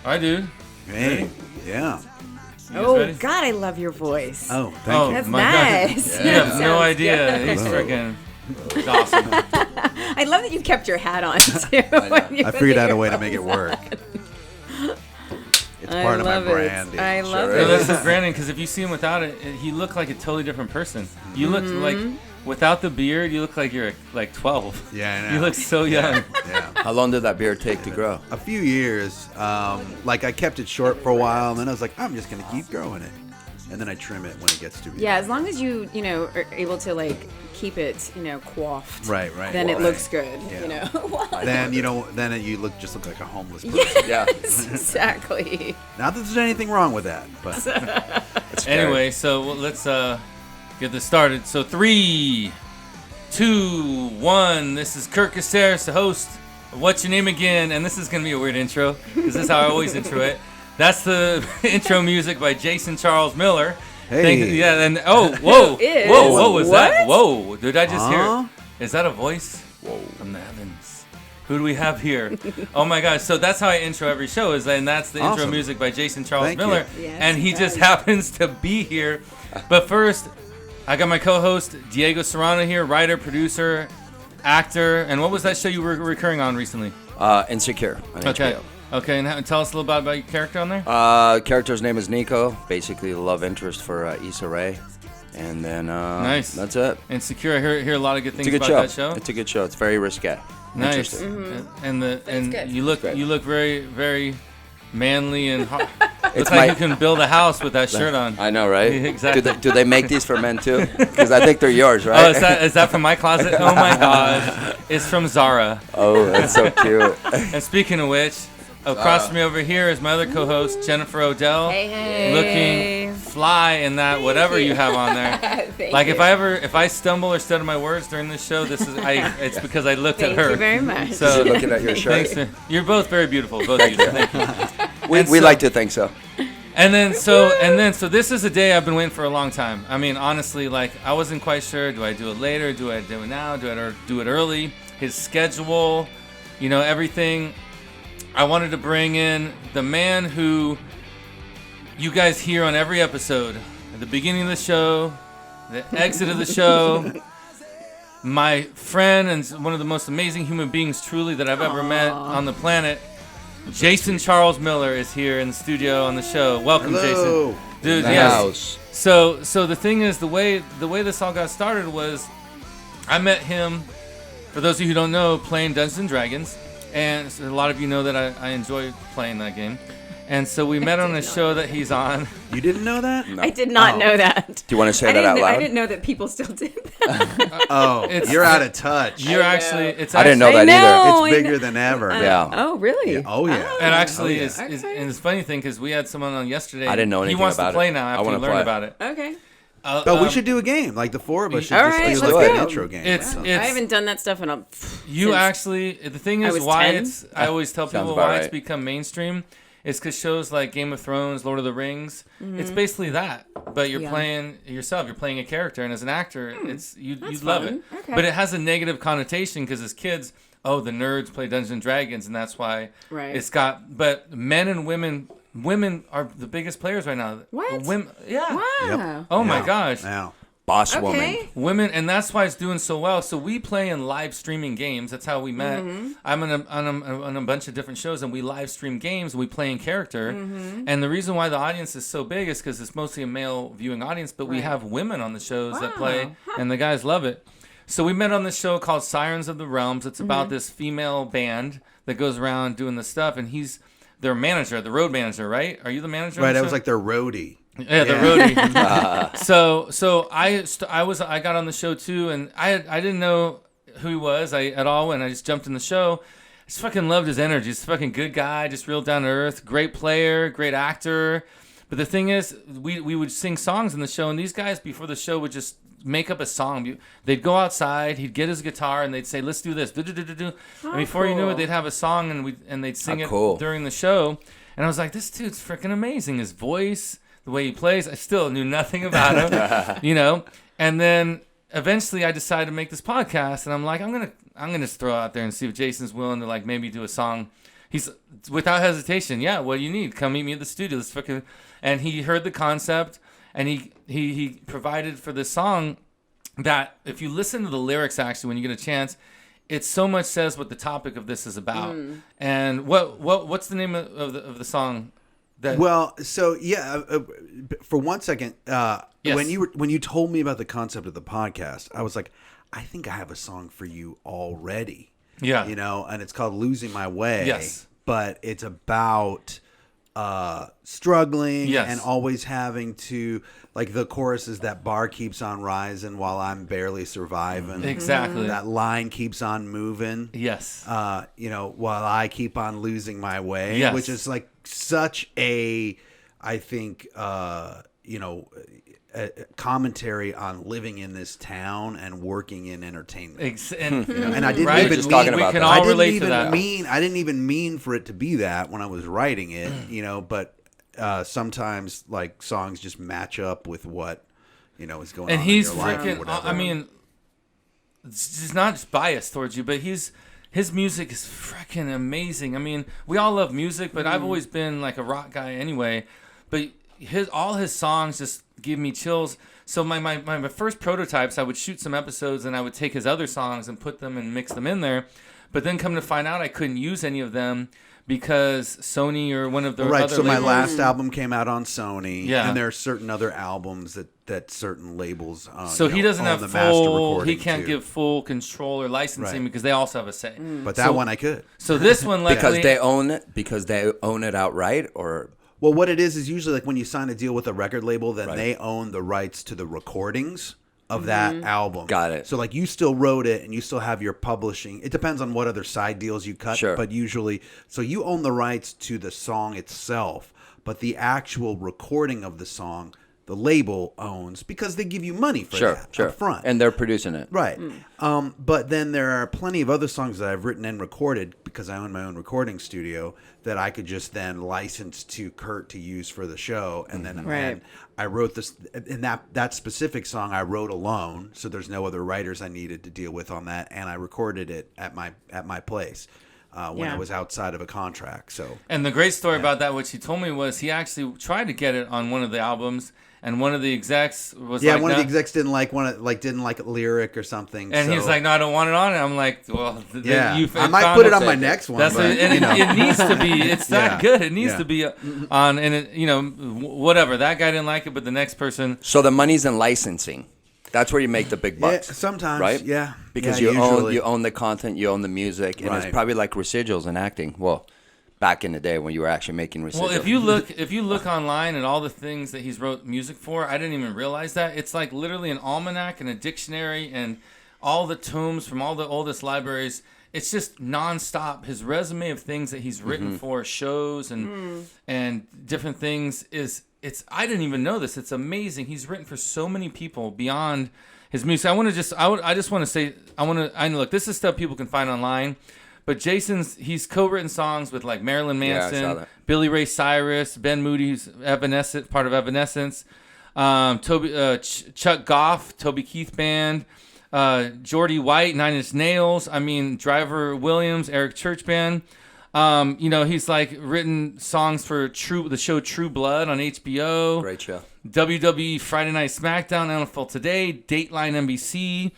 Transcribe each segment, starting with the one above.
All right, dude. Hey, yeah. Oh, God, I love your voice. Oh, thank you. That's my nice. God. You have no idea. Good. He's freaking awesome. I love that you kept your hat on, too. I figured out a way to make it work. It's part of my love it. brand. dude. I love No, it. that's his branding, because if you see him without it, he looked like a totally different person. You look like, without the beard, you look like you're like 12. Yeah, I know. You look so young. Yeah. How long did that beard take to grow? A few years. Like, I kept it short for a while, and then I was like, I'm just going to keep growing it. And then I trim it when it gets to be. Yeah, as long as you are able to, like, keep it, coiffed. Right. Then it Right. looks good, Yeah. Then, Then you just look like a homeless person. yes, exactly. Not that there's anything wrong with that, but Anyway, so let's get this started. So 3, 2, 1. This is Kurt Caceres, the host of What's Your Name Again? And this is going to be a weird intro, because this is how I always intro it. That's the intro music by Jason Charles Miller. Hey. Whoa, what was that? Whoa, did I just Huh? hear? Is that a voice? Whoa, from the heavens. Who do we have here? Oh my gosh! So that's how I intro every show, and that's the intro Awesome. music by Jason Charles Thank you. Miller, Yes, and he it just does. happens to be here. But first, I got my co-host Diego Serrano here, writer, producer, actor, and what was that show you were recurring on recently? Insecure on Okay. HBO. Okay, and tell us a little bit about your character on there. Character's name is Nico, basically the love interest for Issa Rae. And then Nice. that's it. Insecure. I hear a lot of good It's things a good about show. that show. It's a good show. It's very risque. Nice. Interesting. And it's good. you look Great. very very manly and hard. It's Looks like my- you can build a house with that shirt on. I know, right? Yeah, exactly. Do they make these for men too? Because I think they're yours, right? Oh, is that from my closet? Oh my gosh, it's from Zara. Oh, that's so cute. And speaking of which, across from me over here is my other co-host Jennifer Odell, Hey. looking fly in that whatever you have on there. Thank Like you. if I stumble or stutter my words during this show, it's because I looked Thank at her. you very much. So You're looking at your shirt. thanks. You're both very beautiful, both of you. Thank you. We And so- like to think so. And then so this is a day I've been waiting for a long time. I mean, honestly, like I wasn't quite sure. Do I do it later? Do I do it now? Do I do it early? His schedule, everything. I wanted to bring in the man who you guys hear on every episode, at the beginning of the show, the exit of the show. My friend and one of the most amazing human beings, truly, that I've ever met on the planet. Jason Charles Miller is here in the studio on the show. Welcome, Hello. Jason. Dude, The yes. house. So the thing is, the way this all got started was, I met him. For those of you who don't know, playing Dungeons and Dragons, and so a lot of you know that I enjoy playing that game. And so we met on a show that he's on. You didn't know that? No. I did not know that. Do you want to say that out loud? I didn't know that people still did that. Oh, It's- you're out of touch. You're I know. actually, it's I didn't know actually- that either. know. It's bigger than ever. Yeah. Oh, really? Yeah. Oh, yeah. And actually, Oh, yeah. it's Okay. and it's a funny thing because we had someone on yesterday. I didn't know He anything wants about to play it. now I after he wanna learned play. about it. Okay. But we should do a game. Like the four of us should All just right, do let's like an go. intro game. It's So- I it's haven't done that stuff in a. you since actually. The thing I is was why 10. it's. I always tell Sounds people about why it's right. become mainstream. It's because shows like Game of Thrones, Lord of the Rings, Mm-hmm. it's basically that. But you're Yeah. playing yourself. You're playing a character, and as an actor, it's you that's love fun. it. Okay. But it has a negative connotation because as kids, the nerds play Dungeons and Dragons, and that's why Right. it's got. But men and women are the biggest players right now. What? Women, yeah. Wow. Yep. Oh my Yeah. gosh. Now, Boss Okay. woman. Women, and that's why it's doing so well. So we play in live streaming games. That's how we met. Mm-hmm. I'm on a bunch of different shows, and we live stream games. We play in character, Mm-hmm. and the reason why the audience is so big is because it's mostly a male viewing audience. But we Right. have women on the shows that Wow. play, and the guys love it. So we met on this show called Sirens of the Realms. It's about Mm-hmm. this female band that goes around doing this stuff, and he's their manager, the road manager, right? Are you the manager? right, on the I was show? like their roadie. Yeah, the Yeah. roadie. So I got on the show too, and I didn't know who he was at all when I just jumped in the show. I just fucking loved his energy. He's a fucking good guy, just real down to earth, great player, great actor. But the thing is, we would sing songs in the show, and these guys before the show would just make up a song. They'd go outside, he'd get his guitar, and they'd say, "Let's do this." And before you knew it, cool. they'd have a song, and they'd sing it cool. during the show. And I was like, this dude's freaking amazing. His voice, the way he plays, I still knew nothing about him, And then eventually I decided to make this podcast, and I'm like, I'm gonna just throw it out there and see if Jason's willing to like maybe do a song, he's without hesitation. Yeah, what do you need? Come meet me at the studio. Let's fucking. And he heard the concept, and he provided for this song that if you listen to the lyrics, actually, when you get a chance, it so much says what the topic of this is about. And what's the name of the song? Well, so yeah, for 1 second, Yes. when you told me about the concept of the podcast, I was like, I think I have a song for you already. Yeah. You know, and it's called "Losing My Way." Yes. But it's about struggling Yes. and always having to, like, the chorus is that bar keeps on rising while I'm barely surviving. Exactly. That line keeps on moving. Yes. You know, while I keep on losing my way, Yes. which is like such a, I think, you know, a commentary on living in this town and working in entertainment. And, You know, and I didn't right? even Just mean, talking we about can that. all I didn't relate to even that. I didn't even mean for it to be that when I was writing it, you know, but sometimes like songs just match up with what, you know, is going And on he's in your life or freaking. whatever. I mean, it's not just biased towards you, but his music is freaking amazing. I mean, we all love music, but I've always been like a rock guy anyway. But all his songs just give me chills. So my first prototypes, I would shoot some episodes and I would take his other songs and put them and mix them in there. But then come to find out, I couldn't use any of them because Sony or one of the right, other so my labels. last album came out on Sony, Yeah. and there are certain other albums that certain labels. So you know, he doesn't own have the master full. He recording can't too. give full control or licensing Right. because they also have a say. But that one I could. So this one, luckily, Because they own it outright, or Well, what it is usually like when you sign a deal with a record label, then Right. they own the rights to the recordings of that album. Got it. So like you still wrote it and you still have your publishing. It depends on what other side deals you cut. Sure. But usually, so you own the rights to the song itself, but the actual recording of the song, the label owns because they give you money for sure, that sure, up front. and they're producing it. Right. But then there are plenty of other songs that I've written and recorded because I own my own recording studio that I could just then license to Kurt to use for the show. And then Right. and I wrote this, and that specific song I wrote alone. So there's no other writers I needed to deal with on that. And I recorded it at my place when Yeah. I was outside of a contract. So And the great story about that, which he told me, was he actually tried to get it on one of the albums, and one of the execs was yeah, like, one of "No." the execs didn't like a lyric or something. And so, he's like, "No, I don't want it on it." I'm like, "Well, yeah, you've I might found put it a- on my next one. That's but, and you know. it needs to be. It's that Yeah. good. It needs Yeah. to be on. And it, whatever. That guy didn't like it, but the next person. So the money's in licensing. That's where you make the big Yeah, bucks. sometimes, right? yeah. Because Yeah, you own usually. you own the content, you own the music, and Right. it's probably like residuals in acting. Well, back in the day when you were actually making residuals. Well, if you look online at all the things that he's wrote music for, I didn't even realize that. It's like literally an almanac and a dictionary and all the tomes from all the oldest libraries. It's just nonstop. His resume of things that he's written for shows and different things I didn't even know this. It's amazing. He's written for so many people beyond his music. I just want to say look, this is stuff people can find online. But he's co-written songs with like Marilyn Yeah, I saw Manson, that. Billy Ray Cyrus, Ben Moody, who's part of Evanescence, Chuck Goff, Toby Keith Band, Geordie White, Nine Inch Nails. I mean, Driver Williams, Eric Church Band. He's like written songs for the show True Blood on HBO. Great show. WWE Friday Night SmackDown, NFL Today, Dateline NBC.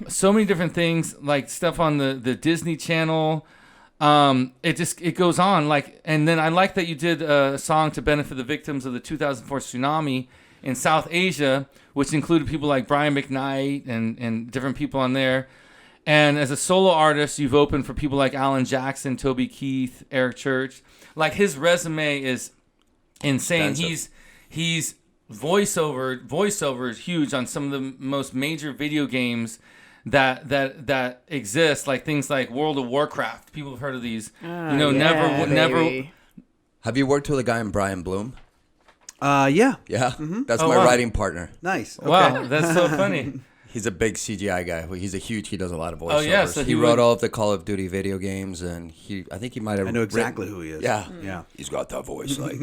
So many different things, like stuff on the Disney Channel. It goes on. Like, and then I like that you did a song to benefit the victims of the 2004 tsunami in South Asia, which included people like Brian McKnight and different people on there. And as a solo artist, you've opened for people like Alan Jackson, Toby Keith, Eric Church. Like, his resume is insane. Expensive. He's voiceover is huge on some of the most major video games that exist, like things like World of Warcraft. People have heard of these. Never. Have you worked with a guy in Brian Bloom? Yeah. Yeah, that's Oh, my wow. writing partner. Nice. Okay. Wow, that's so funny. He's a big CGI guy. He does a lot of voiceovers. Oh, yeah, so he wrote all of the Call of Duty video games, and I think he might have. I know exactly who he is. Yeah, yeah. He's got that voice, like,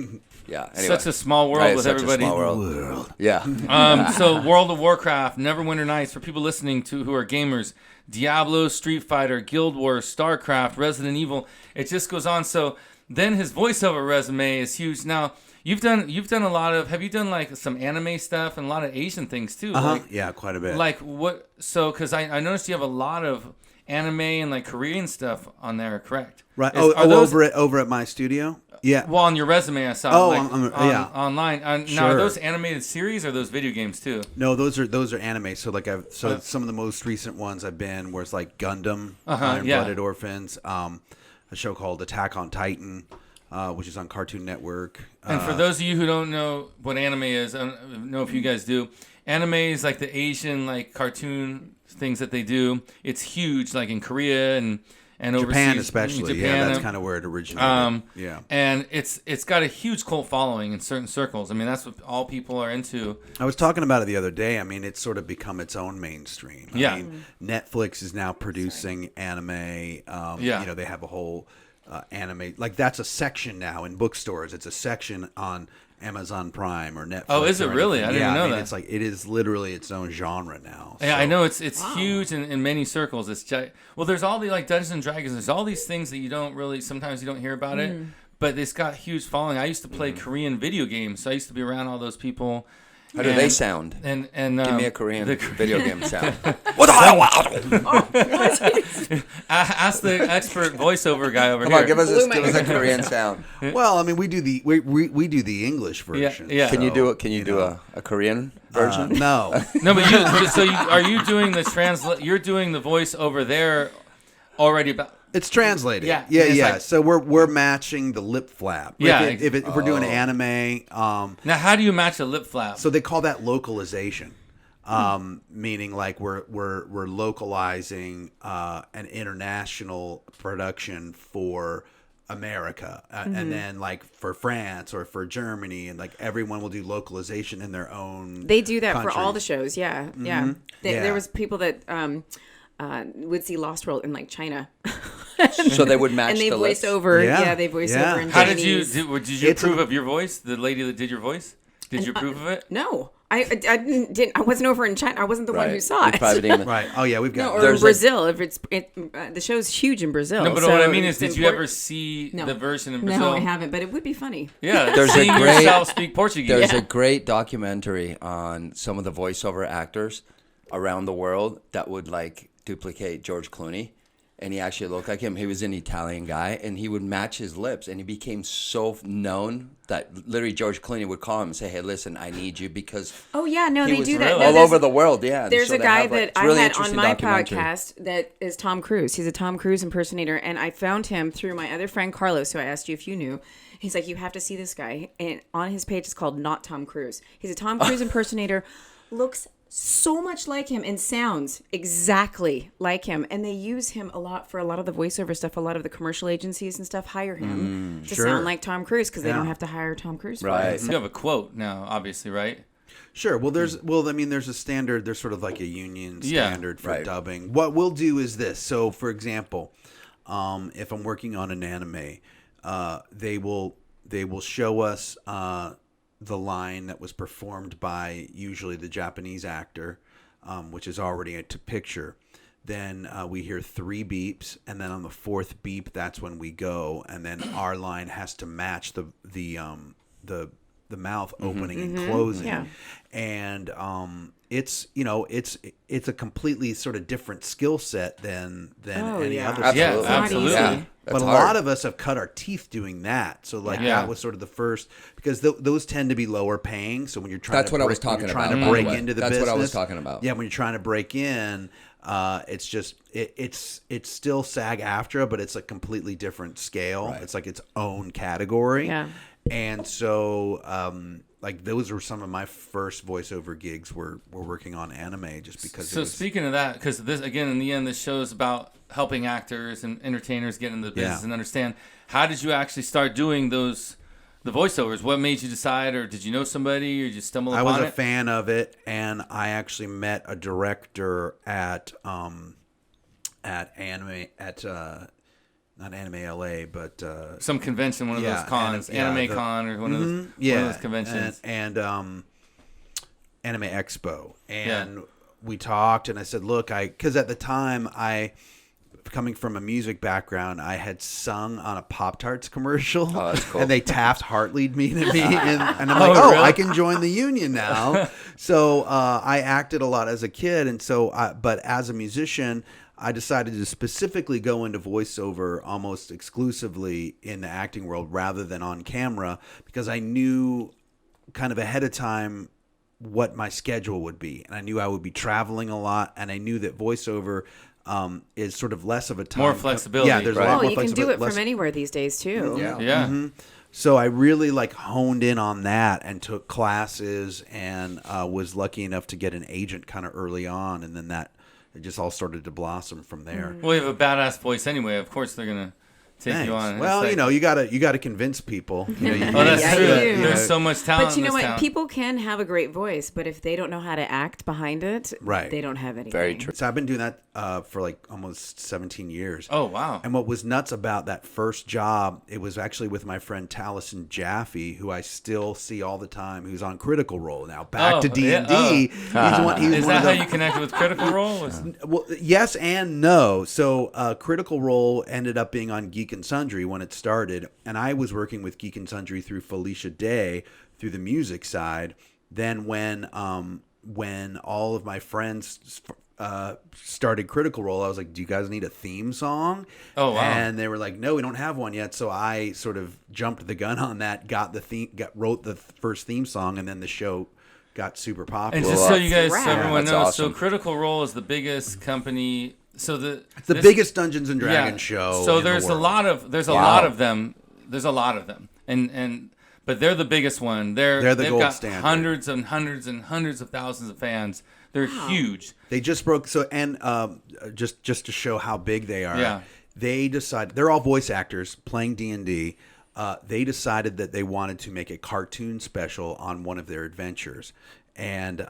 yeah. Anyway. Such a small world with everybody. World. Yeah. So World of Warcraft, Neverwinter Nights, for people listening to who are gamers, Diablo, Street Fighter, Guild Wars, StarCraft, Resident Evil. It just goes on. So then his voiceover resume is huge. Now you've done a lot of. Have you done like some anime stuff and a lot of Asian things too? Like, yeah, quite a bit. Like what? So because I noticed you have a lot of anime and like Korean stuff on there. Correct? Right. Those, over at my studio. Yeah. Well, on your resume, I saw. Yeah. Online. Now, are those animated series or those video games too? No, those are anime. So like some of the most recent ones I've been where it's like Gundam, Blooded Orphans, a show called Attack on Titan, which is on Cartoon Network. And for those of you who don't know what anime is, I don't know if you guys do. Anime is like the Asian like cartoon things that they do. It's huge, like in Korea and overseas, Japan especially. Japan, that's kind of where it originated. And it's got a huge cult following in certain circles. I mean, that's what all people are into. I was talking about it the other day. I mean, it's sort of become its own mainstream. I mean, Netflix is now producing anime. You know, they have a whole anime. Like, that's a section now in bookstores. It's a section on Amazon Prime or Netflix. Oh, is it really? I didn't even know that. It's like it is literally its own genre now. Yeah, I know it's huge in many circles. Well, there's all the like Dungeons and Dragons. There's all these things that you don't really sometimes you don't hear about it, but it's got huge following. I used to play Korean video games, so I used to be around all those people. How do they sound? And give me a Korean video game sound. Ask the expert voiceover guy over here. Come on, give us a Korean sound. Well, I mean, we do the English version. Yeah. Can you do it? Can you do a Korean version? No. No, but are you doing the You're doing the voice over there already about. It's translated. Yeah. Like, so we're matching the lip flap. Yeah. If we're doing anime. Now, how do you match a lip flap? So they call that localization, meaning like we're localizing an international production for America, and then like for France or for Germany, and like everyone will do localization in their own. They do that countries. for all the shows. Yeah. There was people that. Would see Lost World in like China, so they would match. And they the voice lips. over. Yeah, they voice over in How Chinese. did you approve of your voice? The lady that did your voice, did you approve of it? No, I didn't. I wasn't over in China. I wasn't the one who saw it. Right. Oh yeah, we've got. No, or in Brazil. If the show's huge in Brazil. No, but what I mean is, did you ever see the version in Brazil? No, I haven't. But it would be funny. Yeah, there's seeing yourself speak Portuguese. There's a great documentary on some of the voiceover actors around the world that would like duplicate George Clooney, and he actually looked like him. He was an Italian guy, and he would match his lips, and he became so known that literally George Clooney would call him and say, "Hey, listen, I need you," because they do that all over the world. Yeah, there's a guy that I had on my podcast that is Tom Cruise. He's a Tom Cruise impersonator, and I found him through my other friend Carlos, who I asked you if you knew. He's like, you have to see this guy, and on his page it's called Not Tom Cruise. He's a Tom Cruise impersonator, looks so much like him and sounds exactly like him, and they use him a lot for a lot of the voiceover stuff. A lot of the commercial agencies and stuff hire him to sound like Tom Cruise because they don't have to hire Tom Cruise. Right. You have a quote now, obviously, right? Sure. Well, there's a standard. There's sort of like a union standard for dubbing. What we'll do is this. So, for example, if I'm working on an anime, they will show us the line that was performed by usually the Japanese actor, which is already to picture. Then we hear 3 beeps, and then on the 4th beep, that's when we go, and then our line has to match the mouth opening and closing. Yeah. And it's a completely sort of different skill set than any other. Absolutely. Yeah. But a lot of us have cut our teeth doing that. So that was sort of the first, because those tend to be lower paying. So when you're trying to break into the business. That's what I was talking about. Yeah, when you're trying to break in, it's just it's still SAG-AFTRA, but it's a completely different scale. Right. It's like its own category. Yeah. And so like those were some of my first voiceover gigs were working on anime just because. So speaking of that, because this again in the end, this show is about helping actors and entertainers get into the business and understand. How did you actually start doing those the voiceovers? What made you decide, or did you know somebody, or did you stumble upon it? I was a fan of it, and I actually met a director at anime not Anime LA, but some convention, one of those cons, Con, or one of those conventions, and Anime Expo, and we talked, and I said, look, because at the time coming from a music background, I had sung on a Pop-Tarts commercial. Oh, that's cool. And they Taft Hartley'd me to me. And I'm like, really? I can join the union now. So I acted a lot as a kid. And so, but as a musician, I decided to specifically go into voiceover almost exclusively in the acting world rather than on camera, because I knew kind of ahead of time what my schedule would be. And I knew I would be traveling a lot. And I knew that voiceover is sort of less of a time. More flexibility. Yeah, there's a lot more you can do it from anywhere these days too. Yeah. Mm-hmm. So I really honed in on that and took classes, and was lucky enough to get an agent kind of early on, and then it just all started to blossom from there. Well, you have a badass voice anyway. Of course they're gonna take you on. Well, you gotta convince people. That's true. There's so much talent. But you know what? People can have a great voice, but if they don't know how to act behind it, they don't have anything. Very true. So I've been doing that for almost 17 years. Oh, wow. And what was nuts about that first job, it was actually with my friend Taliesin Jaffe, who I still see all the time, who's on Critical Role now. Back to D&D. Is that how you connected with Critical Role? Well, yes and no. So Critical Role ended up being on Geek and Sundry when it started, and I was working with Geek and Sundry through Felicia Day through the music side. Then when all of my friends started Critical Role, I was like, do you guys need a theme song? Oh, wow. And they were like, no, we don't have one yet. So I sort of jumped the gun on that, wrote the first theme song, and then the show got super popular. And just so you guys, everyone knows, awesome. So Critical Role is the biggest company. So it's the biggest Dungeons and Dragons show. So there's a lot of them. There's a lot of them, but they're the biggest one. They've the gold got standard. Hundreds and hundreds and hundreds of thousands of fans. They're huge. They just broke. So and just to show how big they are. Yeah. They decided, they're all voice actors playing D&D. They decided that they wanted to make a cartoon special on one of their adventures. And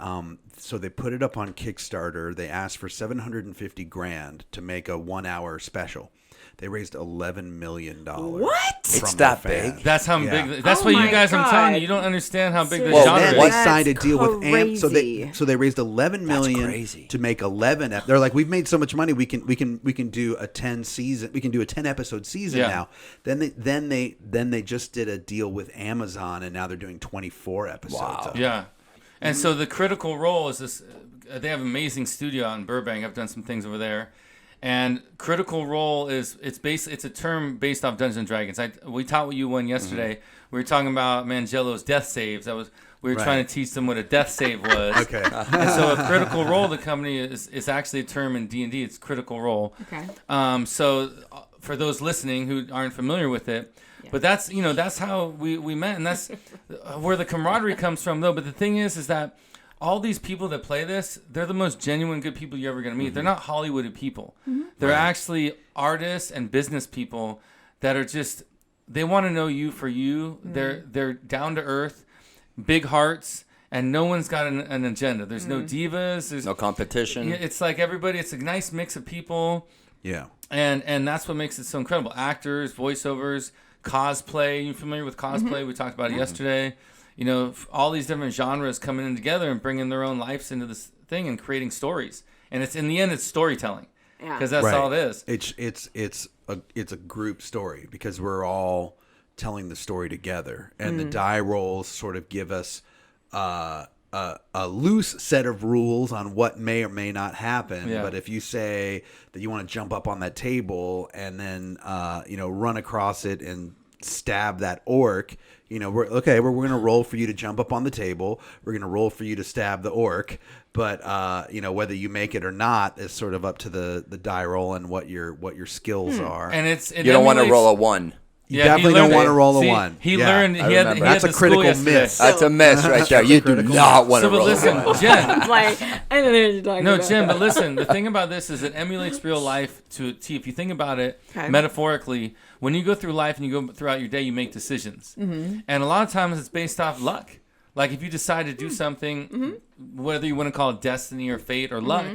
so they put it up on Kickstarter. They asked for $750,000 to make a 1-hour special. They raised $11 million. What? It's that big. That's how big. That's what you guys. I'm telling you, you don't understand how big the genre then is. they signed a deal with AMP. Crazy. So they raised $11 million to make 11. They're like, we've made so much money, we can do a 10 season. We can do a 10 episode season now. Then they just did a deal with Amazon, and now they're doing 24 episodes. Wow. Yeah. And so the Critical Role is this. They have an amazing studio out in Burbank. I've done some things over there. And Critical Role it's a term based off Dungeons and Dragons. We taught you one yesterday. We were talking about Mangello's death saves. We were trying to teach them what a death save was. Okay. And so a Critical Role, the company is actually a term in D&D. It's Critical Role. Okay. So for those listening who aren't familiar with it, but that's how we met, and that's where the camaraderie comes from, though. But the thing is that all these people that play this, they're the most genuine good people you're ever going to meet. They're not Hollywooded people. They're actually artists and business people that are just, they want to know you for you. They're down to earth, big hearts, and no one's got an agenda. There's no divas. There's no competition. It's like everybody, it's a nice mix of people. Yeah. And that's what makes it so incredible. Actors, voiceovers, cosplay. You familiar with cosplay? We talked about it yesterday. All these different genres coming in together and bringing their own lives into this thing and creating stories. And it's in the end, it's storytelling, because that's all it is. It's a group story, because we're all telling the story together, and the die rolls sort of give us a loose set of rules on what may or may not happen. Yeah. But if you say that you want to jump up on that table and then run across it and stab that orc, we're going to roll for you to jump up on the table. We're going to roll for you to stab the orc. But whether you make it or not is sort of up to the die roll and what your skills are. And you don't want to roll a 1. You definitely don't want to roll a 1. He learned. He had that's a critical miss. That's a miss right there. You do not want to roll a 1. So, but listen, Jen. I don't know what you're talking about. No, Jen, but listen. The thing about this is it emulates real life to a T. If you think about it metaphorically, when you go through life and you go throughout your day, you make decisions, and a lot of times it's based off luck. Like if you decide to do something, whether you want to call it destiny or fate or luck,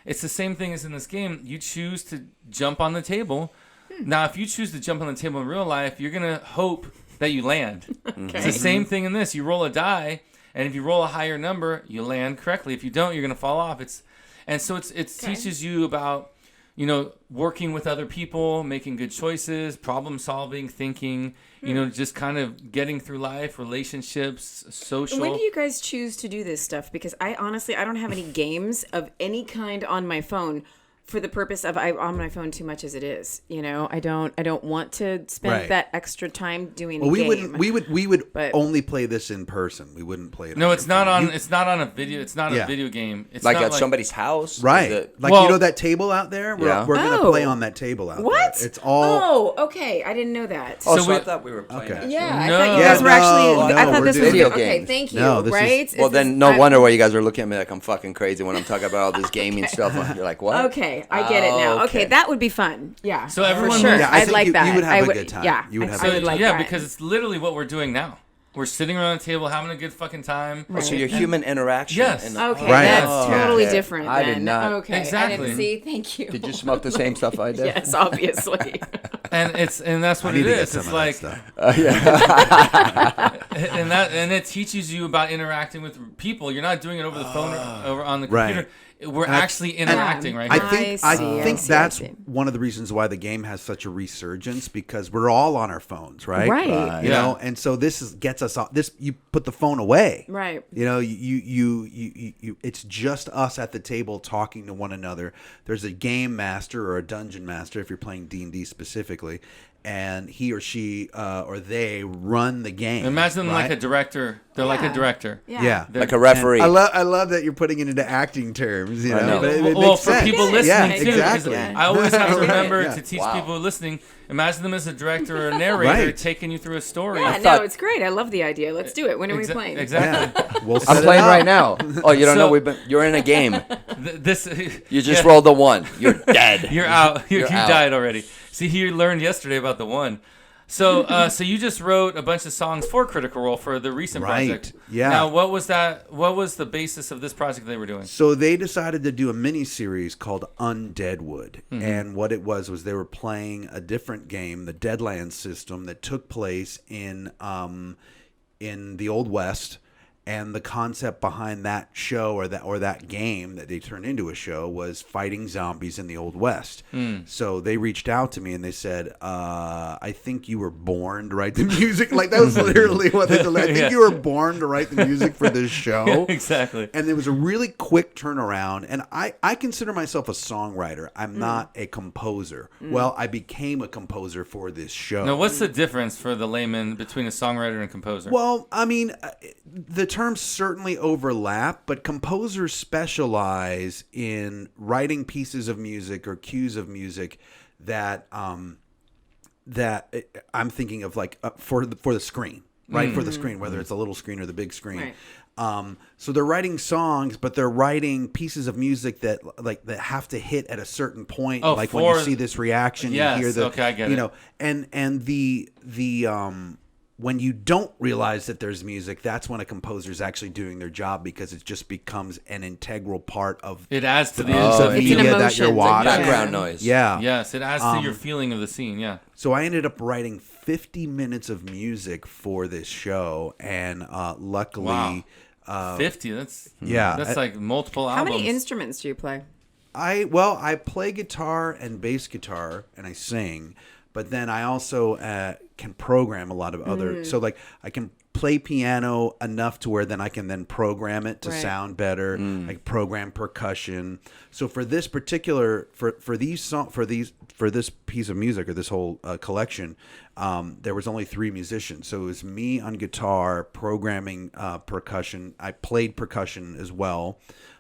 it's the same thing as in this game. You choose to jump on the table. Now, if you choose to jump on the table in real life, you're going to hope that you land. It's the same thing in this. You roll a die, and if you roll a higher number, you land correctly. If you don't, you're going to fall off. It teaches you about, working with other people, making good choices, problem solving, thinking, just kind of getting through life, relationships, social. When do you guys choose to do this stuff? Because I don't have any games of any kind on my phone for the purpose of I'm on my phone too much as it is. I don't want to spend that extra time doing a game. We would only play this in person. We wouldn't play it. No, it's not on. It's not on a video. It's not a video game. It's like not at somebody's house, right? That table out there. We're gonna play on that table out there. What? It's all. Oh, okay. I didn't know that. So I thought we were playing. Okay. Yeah, I thought you guys were actually. I thought this was video okay. games. Thank you. No, right? Well, then no wonder why you guys are looking at me like I'm fucking crazy when I'm talking about all this gaming stuff. You're like, what? Okay, I get it now. Okay, that would be fun. Yeah. So everyone, for sure. Yeah, I I'd think like that. You would have a good time. Yeah, you would have. I would like that. because it's literally what we're doing now. We're sitting around the table having a good fucking time. Right. So your human interaction. Yes. Okay, Right. that's totally different. I then. did not. Okay, Exactly. I didn't see. Thank you. Did you smoke the same stuff I did? Yes, obviously. And that's what I need it to get is. some It's of like, that stuff. and it teaches you about interacting with people. You're not doing it over the phone or over on the computer. Right. We're actually interacting right I now. think that's one of the reasons why the game has such a resurgence, because we're all on our phones, right? Right. You know, and so gets us off. You put the phone away, Right. You it's just us at the table talking to one another. There's a game master or a dungeon master if you're playing D&D specifically, and he or she or they run the game. Imagine them like a director. They're like a director. Yeah. Like a referee. I love that you're putting it into acting terms. You know, but it well, makes for sense. people listening yeah, too, exactly. I always have to remember to teach Wow. people listening. Imagine them as a director or a narrator Right. taking you through a story. Yeah, no, it's great. I love the idea. Let's do it. When are we playing? Exactly. Yeah. We'll I'm set it playing up. right now. Oh, you don't So- know? You're in a game. This You just rolled a 1. You're dead. You're out. You out. died already. See, you learned yesterday about the 1. So, so you just wrote a bunch of songs for Critical Role for the recent project. Yeah. Now, what was that? What was the basis of this project they were doing? So they decided to do a mini series called Undeadwood, and what it was they were playing a different game, the Deadlands system, that took place in the Old West. And the concept behind that show or that game that they turned into a show was fighting zombies in the Old West. So they reached out to me and they said, I think you were born to write the music. Like, that was literally what they told me. I think you were born to write the music for this show. Exactly. And there was a really quick turnaround. And I consider myself a songwriter. I'm not a composer. Well, I became a composer for this show. Now, what's the difference for the layman between a songwriter and composer? Well, I mean, the terms certainly overlap, but composers specialize in writing pieces of music or cues of music that that I'm thinking of, like for the screen, right? For the screen, whether it's a little screen or the big screen. Right. So they're writing songs, but they're writing pieces of music that have to hit at a certain point. Oh, like when you see this reaction, yes, you hear the, okay, I get it. you know, and the when you don't realize that there's music, that's when a composer is actually doing their job, because it just becomes an integral part of it adds to the piece of It's an media that emotion, you're watching. Background noise. Yeah. Yes, it adds to your feeling of the scene. Yeah. So I ended up writing 50 minutes of music for this show, and luckily, Wow. 50. That's yeah, That's like multiple How albums. many instruments do you play? I play guitar and bass guitar, and I sing, but then I also can program a lot of other. So like I can play piano enough to where then I can then program it to sound better. I can program percussion. So for this particular for this piece of music, or this whole collection, there was only 3 musicians. So it was me on guitar, programming percussion. I played percussion as well,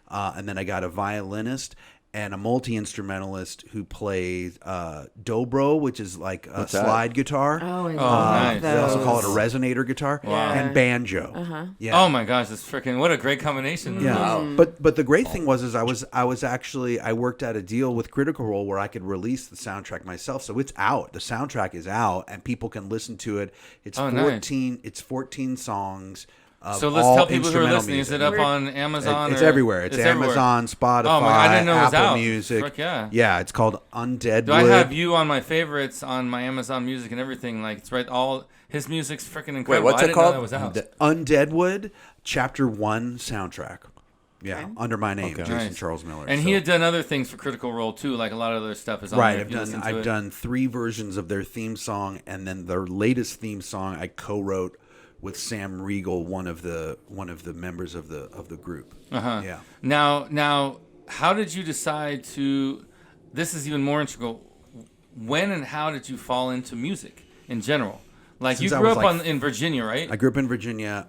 and then I got a violinist. and a multi-instrumentalist who plays dobro, which is like a slide guitar. Oh, nice. They also call it a resonator guitar. Wow. And banjo. Uh-huh. Yeah. Oh my gosh, that's freaking what a great combination. Yeah. Mm-hmm. But the great thing was I worked out a deal with Critical Role where I could release the soundtrack myself. So it's out. The soundtrack is out and people can listen to it. It's 14 songs. So let's tell people who are listening. Music. Is it up on Amazon? It's everywhere. It's Amazon, Spotify, I didn't know it was Apple out. Music. Frick yeah. Yeah, it's called Undead Do Wood. I have you on my favorites on my Amazon Music and everything? Like it's right. All his music's freaking incredible. Wait, what's it called? Know that was out. Undead Wood, Chapter 1 soundtrack. Yeah, under my name, Jason Nice. Charles Miller. And he had done other things for Critical Role too, like a lot of other stuff is on right. there. I've done 3 versions of their theme song, and then their latest theme song I co-wrote with Sam Riegel, one of the members of the group. Uh-huh. Yeah. Now, how did you decide to? This is even more integral. When and how did you fall into music in general? Like Since you grew up in Virginia, right? I grew up in Virginia.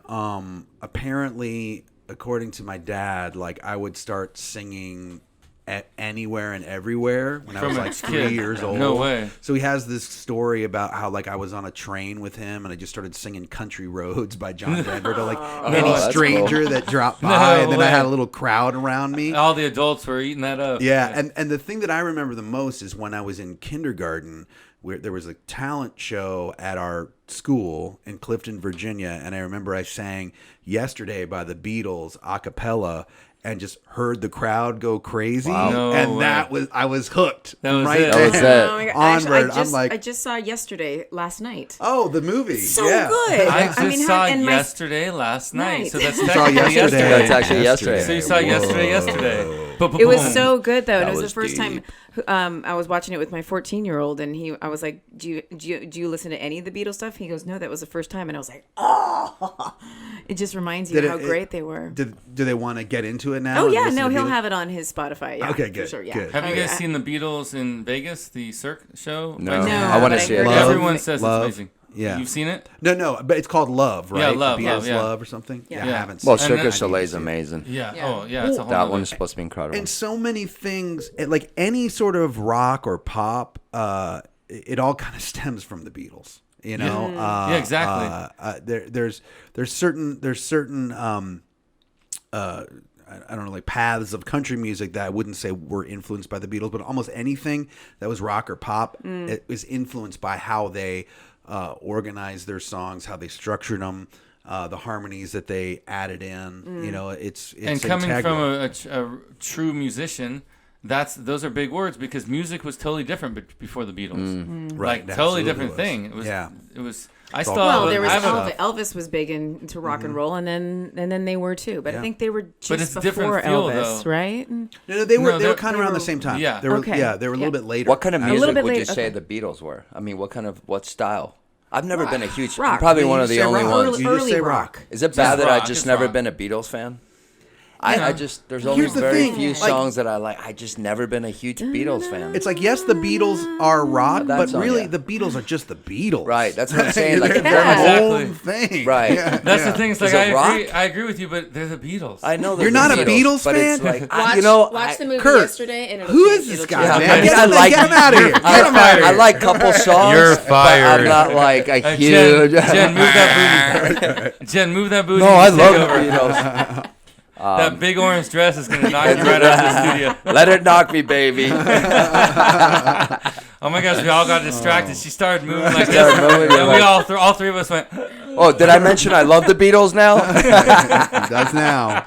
Apparently, according to my dad, like I would start singing at anywhere and everywhere when I was like 3 years old. No way. So he has this story about how like I was on a train with him and I just started singing Country Roads by John Denver to like any stranger that dropped by, and then I had a little crowd around me. All the adults were eating that up. Yeah, and the thing that I remember the most is when I was in kindergarten, where there was a talent show at our school in Clifton, Virginia, and I remember I sang Yesterday by the Beatles a cappella and just heard the crowd go crazy. Wow. No and way. that was, I was hooked. That was right it. there. That was it. Oh my God. Onward. Actually, I I just saw Yesterday last night. oh, the movie. So yeah. good. I just how- saw and my- Yesterday last night. So that's saw technically Yesterday. yesterday. That's actually yesterday. So you saw Yesterday. It was so good though, and it was the was first deep. time I was watching it with my 14-year-old, and I was like, "Do you listen to any of the Beatles stuff?" He goes, "No, that was the first time," and I was like, "Oh!" It just reminds you how great they were. Do they want to get into it now? Oh and yeah, listen no, to he'll Beatles? have it on his Spotify. Yeah, Okay, for good, sure, yeah. good. Have you Oh, guys yeah. seen the Beatles in Vegas, the Cirque show? No. No, I want to but see I it. heard Everyone says Love. it's amazing. Yeah. You've seen it? No, but it's called Love, right? Yeah, Love, The Beatles Love, yeah. Love or something. Yeah. I haven't Well, seen And Cirque then- du Soleil's amazing. Yeah. Yeah. Oh, yeah. It's a whole That nother- one's supposed to be incredible. And so many things, like any sort of rock or pop, it all kind of stems from the Beatles. You know, Yeah, exactly. There's certain I don't know, like paths of country music that I wouldn't say were influenced by the Beatles, but almost anything that was rock or pop it was influenced by how they organized their songs, how they structured them, the harmonies that they added in. You know, it's and coming integral. from a true musician, those are big words because music was totally different before the Beatles. Right, Like it totally absolutely different was. thing. It was. Yeah. It was. I all- thought. Well, there was I have a- Elvis was big into rock and roll, and then they were too. But I Yeah. think they were just it's a different before feel, Elvis, though. right? No, they were they're- kind of around the same time. Yeah. they were. Okay. Yeah, they were a little Yeah. bit later. What kind of actually. music little bit would you late, say okay. the Beatles were? I mean, what style? I've never been a huge. Rock. I'm probably You one of just the say only rock. ones. You just Early say rock. rock. Is it bad that rock, I just it's never rock. been a Beatles fan? I just there's only Here's the very thing, few like- songs that I like. I just never been a huge Beatles fan. It's like, yes, the Beatles are rock, That but song, really yeah. the Beatles are just the Beatles. Right, that's what I'm saying. Like they're they're their Exactly. own thing. Right. Yeah. That's the thing. It's like Is it I rock? agree with you, but they're the Beatles. I know they're You're the not a Beatles but fan? It's like, Watch the movie Kurt, Yesterday, and it'll Who change- is this it'll guy, change. Yeah, man? I mean, Get I him, like- get him out of here. Get him out of here. I like a couple songs. You're but fired. I'm not like a Jen, huge. Jen, move that booty. Jen, move that booty. No, and I take love the over. Beatles. That big orange dress is gonna knock you right out of the studio. Let it knock me, baby. Oh my gosh, we all got distracted. She started moving like this, Started moving, and we all three of us went. Oh, did I mention I love the Beatles now? He does now.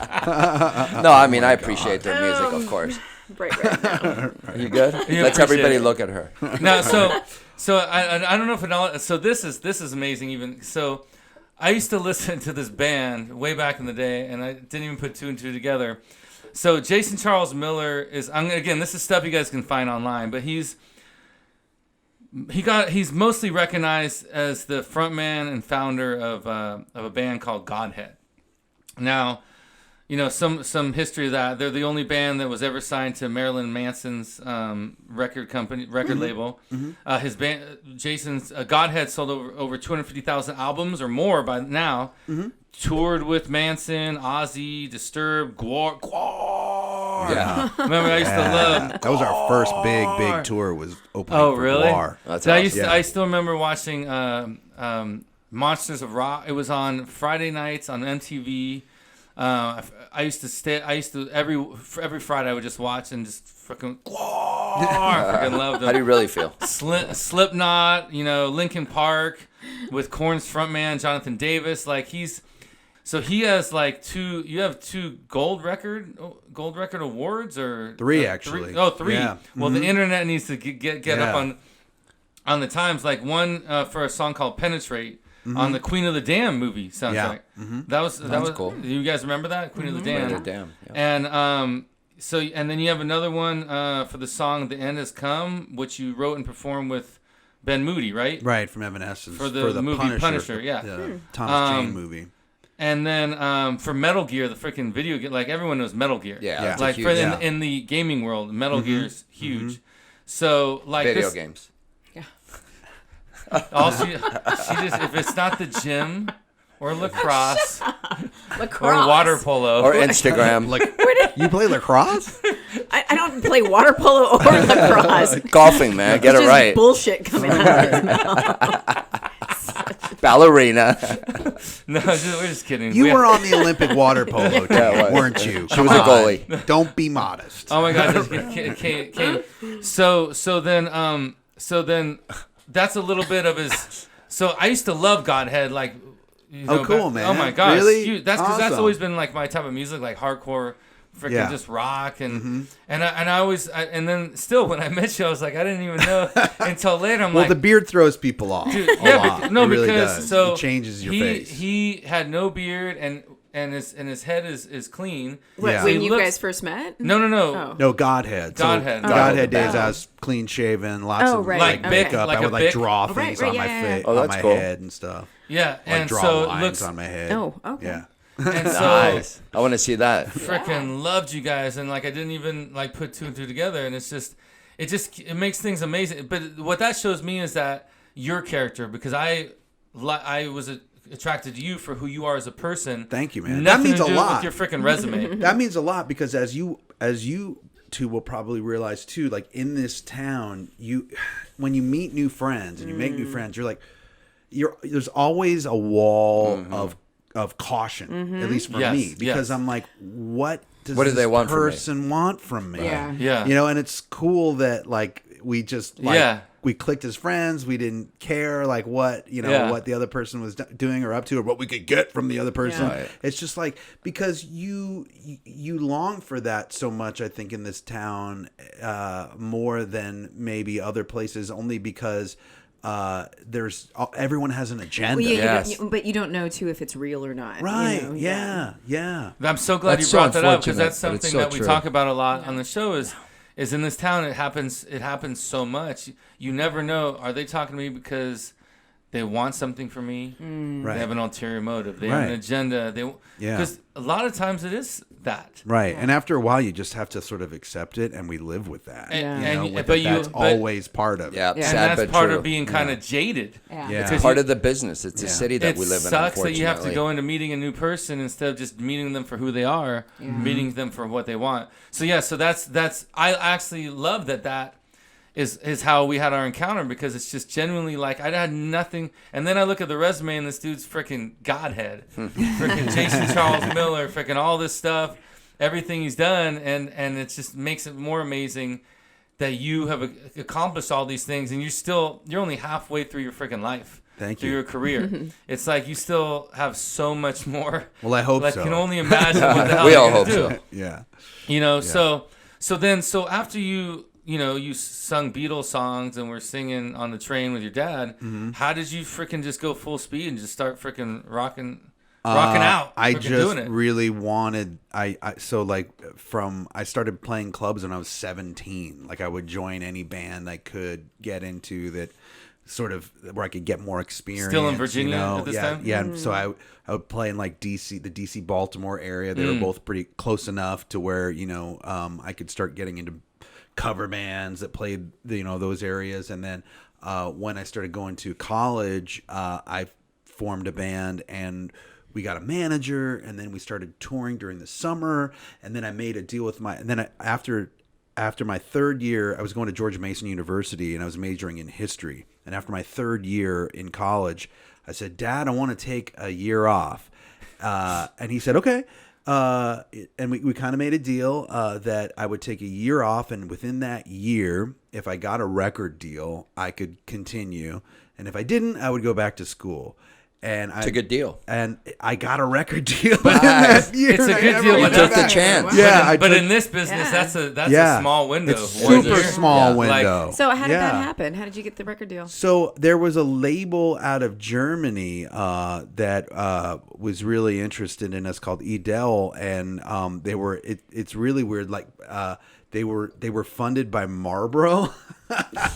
No, I mean I appreciate their music, of course. Right now. You good? You Let's appreciate everybody it. look at her. No, so I don't know if it all. So this is amazing. Even so, I used to listen to this band way back in the day, and I didn't even put two and two together. So Jason Charles Miller is. Again, this is stuff you guys can find online, but he's mostly recognized as the frontman and founder of a band called Godhead. Now, you know, some history of that. They're the only band that was ever signed to Marilyn Manson's record label. His band, Jason's Godhead, sold over 250,000 albums or more by now. Toured with Manson, Ozzy, Disturbed, GWAR. GWAR. Yeah. Remember, I used to love. That was our first big tour. Was opening for really? GWAR. That's So I still remember watching Monsters of Rock. It was on Friday nights on MTV. Every Friday I would just watch and just freaking GWAR. I freaking loved them. How do you really feel? Slipknot, Linkin Park with KORN's frontman Jonathan Davis. Like he has like you have two gold record awards or three actually. Three. Yeah. Well, the internet needs to get up on the times. Like one for a song called Penetrate. On the Queen of the Dam movie soundtrack. Yeah. That was cool. You guys remember that? Queen of the Dam. Queen of the Dam. Yeah. And and then you have another one for the song "The End Has Come," which you wrote and performed with Ben Moody, right? Right, from Evanescence. For the movie Punisher, yeah. The Thomas Jane movie. And then for Metal Gear, the freaking video game, like everyone knows Metal Gear. Yeah. Like in the gaming world, Metal Gear's huge. So like video games. All she just, if it's not the gym or lacrosse or water polo or Instagram, You play lacrosse? I don't play water polo or lacrosse. Golfing, man, get it right. Bullshit coming out of his mouth. Ballerina. No, we're just kidding. You were on the Olympic water polo team, weren't you? She was a goalie. Don't be modest. Oh my God! So then. That's a little bit of his. So I used to love Godhead, like. Cool, man! Oh my gosh, really? That's because that's Awesome. always been like my type of music, like hardcore, freaking just rock, and I always and then still when I met you, I was like I didn't even know until later. I'm like, the beard throws people off. Dude, It really because does. so it changes your face. He had no beard and his head is clean. When you guys first met? No. Oh. No, Godhead. Godhead days, I was clean shaven, lots of makeup. Like I would like draw things on my face, Oh, on my cool. head and stuff. Yeah, and draw so lines looks on my head. Oh, okay. Yeah. and so Nice. I want to see that. freaking loved you guys, and like I didn't even like put two and two together, and it makes things amazing. But what that shows me is that your character, because I was attracted to you for who you are as a person. Thank you, man. Nothing That means to a do lot. with your freaking resume. That means a lot because as you two will probably realize too, like in this town, when you meet new friends and you make new friends, you're like, there's always a wall of caution, at least for me, because I'm like, what does What do this they want from me? person want from me? Yeah. And it's cool that like we just we clicked as friends. We didn't care like what what the other person was doing or up to or what we could get from the other person. Right. It's just like because you long for that so much. I think in this town more than maybe other places, only because everyone has an agenda. Well, but you don't know too if it's real or not. Right? You know? Yeah. I'm so glad That's you brought so that up because unfortunate, that's but it's something so that we true. talk about a lot on the show. Is in this town it happens so much. You never know. Are they talking to me because they want something from me? Right. They have an ulterior motive. They have an agenda. Because a lot of times it is that. Right. And after a while, you just have to sort of accept it, and we live with that. That's always part of it. Yeah, And sad that's but part true. of being kind of jaded. Yeah. Yeah. Because Part of the business. It's a city that it we live in. sucks that you have to unfortunately. go into meeting a new person instead of just meeting them for who they are, meeting them for what they want. So that's I actually love that is how we had our encounter, because it's just genuinely like I had nothing, and then I look at the resume and this dude's freaking Godhead, freaking Jason Charles Miller, freaking all this stuff, everything he's done, and it just makes it more amazing that you have accomplished all these things, and you're only halfway through your freaking life. Thank through you. your career. It's like you still have so much more. Well, I hope so. I can only imagine what the hell We you're all gonna hope do. so. Yeah. So after you sung Beatles songs and were singing on the train with your dad, how did you freaking just go full speed and just start freaking rocking out? I freaking just doing it? really wanted. I started playing clubs when I was 17. Like I would join any band I could get into that sort of where I could get more experience. Still in Virginia at this time? Yeah. And so I would play in like the DC Baltimore area. They were both pretty close enough to where I could start getting into cover bands that played those areas. And then when I started going to college, I formed a band, and we got a manager, and then we started touring during the summer, and then I made a deal with after my third year, I was going to George Mason University, and I was majoring in history. And after my third year in college, I said, Dad, I want to take a year off. And he said, okay. And we kind of made a deal that I would take a year off, and within that year, if I got a record deal, I could continue. And if I didn't, I would go back to school. And it's a good deal. And I got a record deal in that year. It's a good deal. You took the chance. Wow. Yeah, but in this business, that's a small window. It's super small Yeah. window. So how did that happen? How did you get the record deal? So there was a label out of Germany that was really interested in us called Edel, and they were. It's really weird. Like they were funded by Marlboro.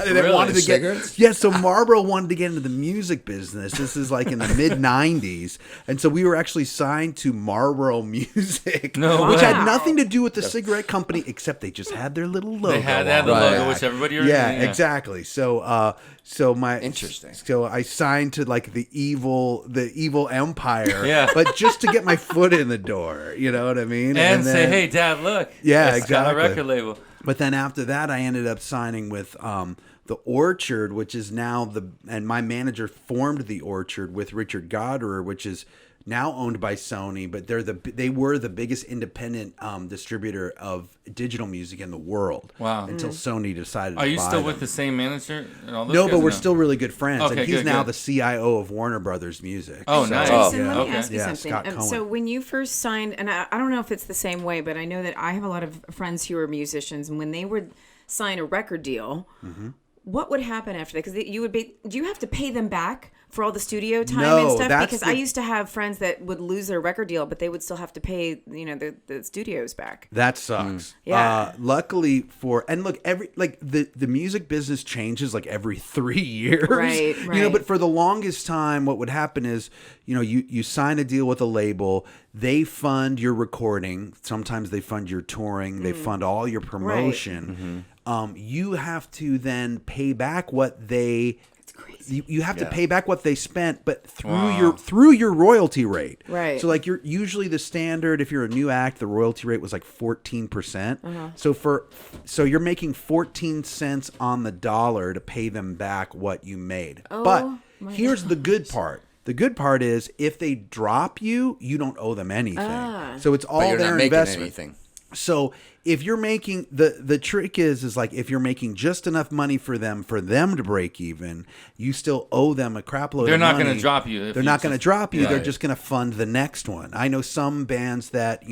Really? Wanted to Cigarettes? yeah, so Marlboro wanted to get into the music business. This is like in the mid '90s, and so we were actually signed to Marlboro Music, No which way. had nothing to do with the cigarette company, except they just had their little logo. They had the on logo, back. which everybody already Yeah, knew. exactly. So Interesting. So I signed to like the evil empire, Yeah. but just to get my foot in the door. You know what I mean? And say, then- hey, Dad, look. Yeah, it's got a exactly. record label. But then after that, I ended up signing with the Orchard, which is now and my manager formed the Orchard with Richard Godhead, which is now owned by Sony, but they were the biggest independent distributor of digital music in the world. Wow. Until Sony decided to Are you buy still them. with the same manager? And all those No, guys, but or we're no? still really good friends. Okay, and he's good, now good. the CIO of Warner Brothers Music. Oh, So- nice. Jason, Yeah. let me Okay. ask you Yeah, something. Scott Cohen. So when you first signed, and I don't know if it's the same way, but I know that I have a lot of friends who are musicians, and when they would sign a record deal, what would happen after that? Because do you have to pay them back for all the studio time No, and stuff? that's Because the- I used to have friends that would lose their record deal, but they would still have to pay, the studios back. That sucks. Yeah. Luckily and look, the music business changes like every 3 years. Right, right. But for the longest time, what would happen is, you sign a deal with a label, they fund your recording. Sometimes they fund your touring. They fund all your promotion. You have to then pay back what they. You have to pay back what they spent, but through your royalty rate. Right. So like you're usually the standard, if you're a new act, the royalty rate was like 14%. So you're making 14 cents on the dollar to pay them back what you made. But here's the good part. The good part is if they drop you, you don't owe them anything. So it's all But you're their not making investment. anything. So if you're making the trick is like if you're making just enough money for them to break even, you still owe them a crap load. They're of not money. going to drop you. They're not going to drop you. Yeah. They're just going to fund the next one. I know some bands that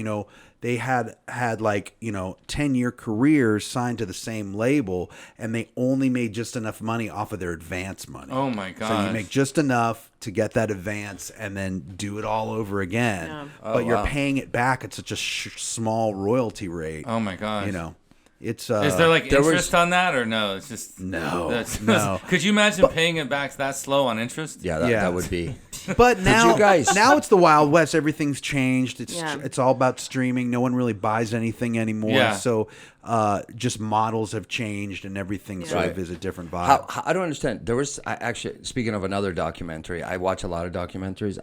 they had like 10-year careers signed to the same label, and they only made just enough money off of their advance money. Oh my So gosh. you make just enough to get that advance, and then do it all over again. Yeah. But you're wow. paying it back at such a small royalty rate. Oh my gosh. It's Is there like there interest on that or no? It's just No, no. Could you imagine paying it back that slow on interest? Yeah, Yeah. that would be. But now, you guys- now it's the Wild West. Everything's changed. Yeah. It's all about streaming. No one really buys anything anymore. Yeah. So just models have changed, and everything sort of is a different vibe. How, I don't understand. There was actually, speaking of another documentary, I watch a lot of documentaries.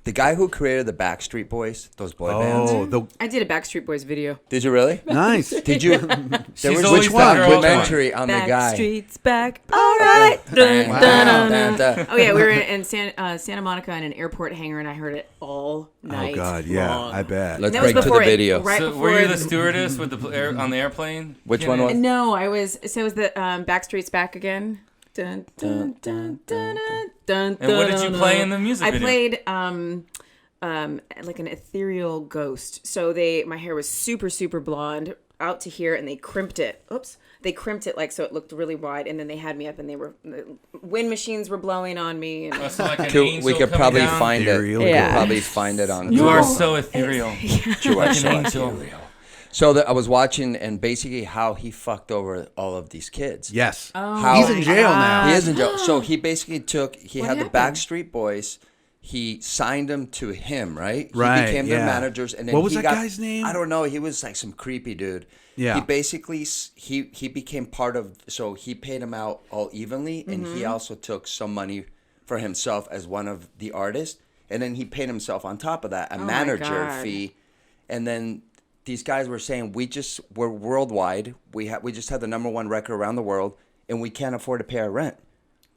The guy who created the Backstreet Boys, those boy bands. Oh, I did a Backstreet Boys video. Did you really? nice. Did you? There She's was always which the girl documentary on the guy. Backstreet's back. All right. Dun, Wow. dun, dun, Dun, dun. dun. Oh yeah, we were in Santa Monica in an airport hangar, and I heard it all night. Oh God, yeah, long. I bet. Let's That was break to the before video. right So before were you the stewardess with on the airplane? Which You one know? was- No, I was. So it was the Backstreet's Back Again. Dun, dun, dun, dun, dun, dun, And what did you dun, play dun. in the music I video? played like an ethereal ghost. So my hair was super super blonde out to here, and they crimped it. Oops. They crimped it like so it looked really wide, and then they had me up, and the wind machines were blowing on me. And That's like an We angel could coming probably down. find it. Ethereal. We Yeah. could probably find it on You Google. are so ethereal. You are like so an angel. ethereal. So I was watching, and basically how he fucked over all of these kids. Yes. How- He's in jail now. He is in jail. So he basically had the happened? Backstreet Boys. He signed them to him, right? Right, He became their yeah. managers, and then What was he that guy's name? I don't know. He was like some creepy dude. Yeah. He basically he became part of. So he paid him out all evenly, and he also took some money for himself as one of the artists. And then he paid himself on top of that a manager fee. And then these guys were saying, we're worldwide. We just had the #1 record around the world, and we can't afford to pay our rent.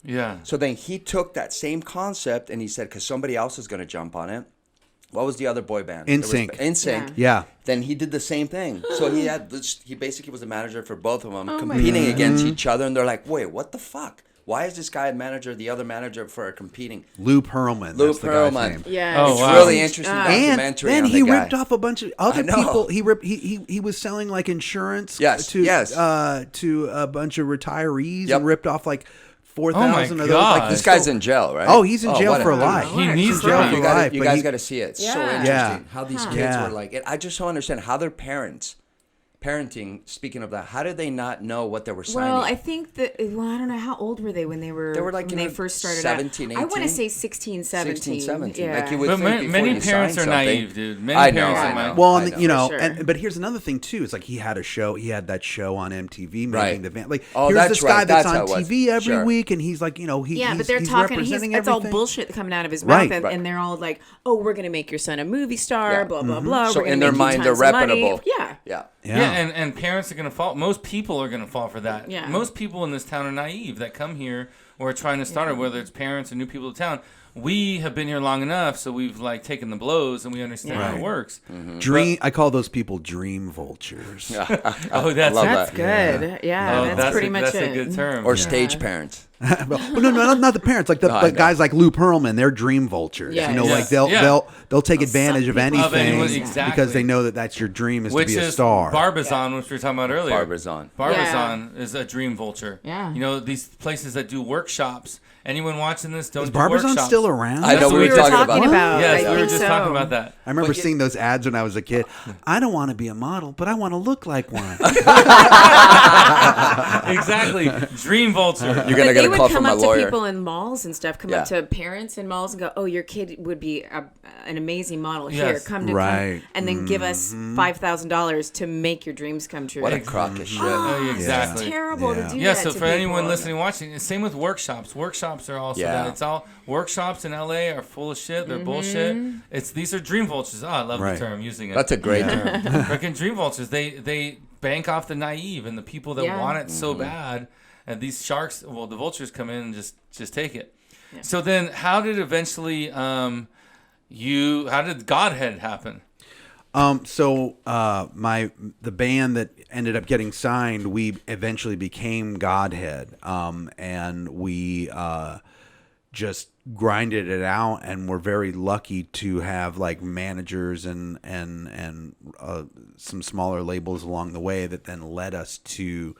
Yeah. So then he took that same concept and he said, because somebody else is going to jump on it. What was the other boy band? NSYNC. NSYNC. Yeah. Then he did the same thing. So he basically was the manager for both of them, competing against each other. And they're like, wait, what the fuck? Why is this guy a manager, the other manager for competing? Lou Pearlman. Lou that's the guy's Pearlman. name. Yeah. It's really interesting documentary. And then on he the guy. ripped off a bunch of other people. He was selling like insurance to a bunch of retirees and ripped off like 4,000 of those. Like, this guy's in jail, right? Oh, he's in jail for life. He needs jail for life. You guys got to see it. It's so interesting Yeah. how these kids were like. I just don't understand how their parenting, speaking of that, how did they not know what they were signing? Well, I think that, I don't know, how old were they when they were like when they first started 17, out? 18? I want to say 16, 17. 16, 17. Yeah. Like you would But think many before you parents sign are something. naive, dude. Many parents are naive. Well, I know. you know, Sure. but here's another thing too. It's like he had that show on MTV making Right. the van. Like, Oh, here's that's this guy right. that's That's how on it was. TV every Sure. week, and he's like, you know, he's but they're he's talking. representing It's all everything. bullshit coming out of his Right. mouth, and they're all like, "Oh, we're gonna make your son a movie star." Yeah. Blah blah blah. So we're gonna in their make you mind, they're tons of money." reputable. Yeah. Yeah. Yeah, and parents are going to fall. Most people are going to fall for that. Yeah. Most people in this town are naive that come here or are trying to start it, whether it's parents or new people to town. We have been here long enough, so we've like taken the blows and we understand how it works. I call those people dream vultures. Oh, that's love That's that. good. Yeah, Oh, that's pretty much that's it. a good term. Or stage parents. Well, no, not the parents. Like the guys like Lou Pearlman, they're dream vultures. Yeah. You know, Yes. like they'll take advantage of people- anything anyone, exactly. because they know that that's your dream is Which to be a is star. Barbizon, which we were talking about earlier. Barbizon. Barbizon is a dream vulture. Yeah. You know, these places that do workshops. Anyone watching this, don't Is do Barbizon workshops. still around? I know That's what we were talking about. Yes, I we were think just so. talking about that. I remember seeing those ads when I was a kid. I don't want to be a model, but I want to look like one. Exactly. Dream vulture. You're But gonna they get a would call come from my up to lawyer. people in malls and stuff. Come Yeah. up to parents in malls and go, "Oh, your kid would be an amazing model. Yes. Here, come to Right. come, and then give us $5,000 to make your dreams come true." What a crock of shit. Oh, exactly. It's terrible to do Yeah, that so to for anyone people. listening, watching, same with workshops. Workshops are also Yeah. that. It's all workshops in LA are full of shit. They're bullshit. These are dream vultures. Oh, I love Right. the term. I'm using it. That's a great term. Freaking dream vultures. They bank off the naive and the people that want it so bad. And these sharks, well, the vultures come in and just take it. Yeah. So then, how did eventually how did Godhead happen? The band that ended up getting signed, we eventually became Godhead, and we just grinded it out, and we're very lucky to have like managers and some smaller labels along the way that then led us to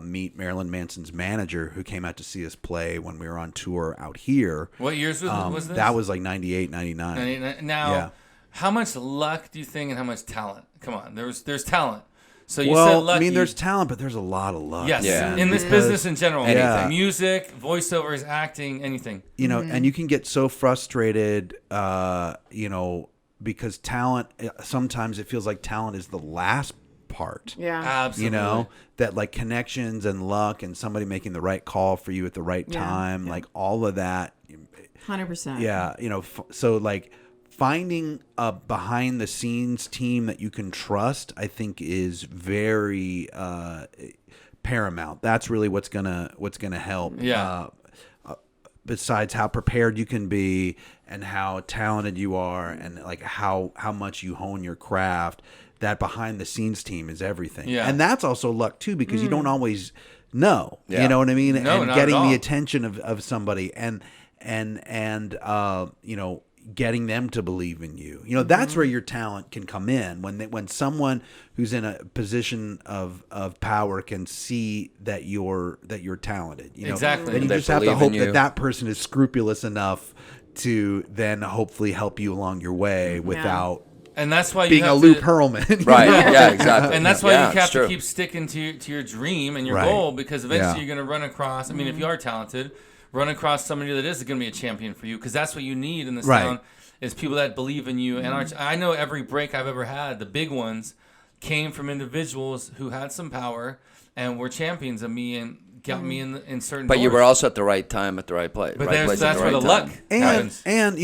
meet Marilyn Manson's manager, who came out to see us play when we were on tour out here. What years was this? That was like 98, 99. Now, how much luck do you think and how much talent? Come on, there's talent. So you said lucky. I mean, there's talent, but there's a lot of luck. Yes, Yeah. in this business in general. Anything. Music, voiceovers, acting, anything. You know, and you can get so frustrated, because talent, sometimes it feels like talent is the last part. Yeah. Absolutely. You know, that like connections and luck and somebody making the right call for you at the right time, like all of that. 100%. Yeah. So like finding a behind the scenes team that you can trust, I think is very paramount. That's really what's gonna help. Yeah. Besides how prepared you can be and how talented you are and like how much you hone your craft, that behind the scenes team is everything. Yeah. And that's also luck too, because you don't always know. Yeah. You know what I mean? No, and not getting at all. the attention of somebody and getting them to believe in you. You know, that's where your talent can come in. When someone who's in a position of power can see that you're talented. You know, Exactly. Then you They just have to believe hope in that you. that person is scrupulous enough to then hopefully help you along your way without And that's why you being a have Lou to, Pearlman. Right. Yeah, exactly. And that's why Yeah, you have it's to true. keep sticking to your dream and your Right. goal, because eventually Yeah. you're going to run across. I mean, if you are talented, run across somebody that is going to be a champion for you, because that's what you need in this Right. town is people that believe in you. And I know every break I've ever had, the big ones, came from individuals who had some power and were champions of me and got me in certain. But doors. you were also at the right time at the right place. But right place that's at where the the right luck time. happens. And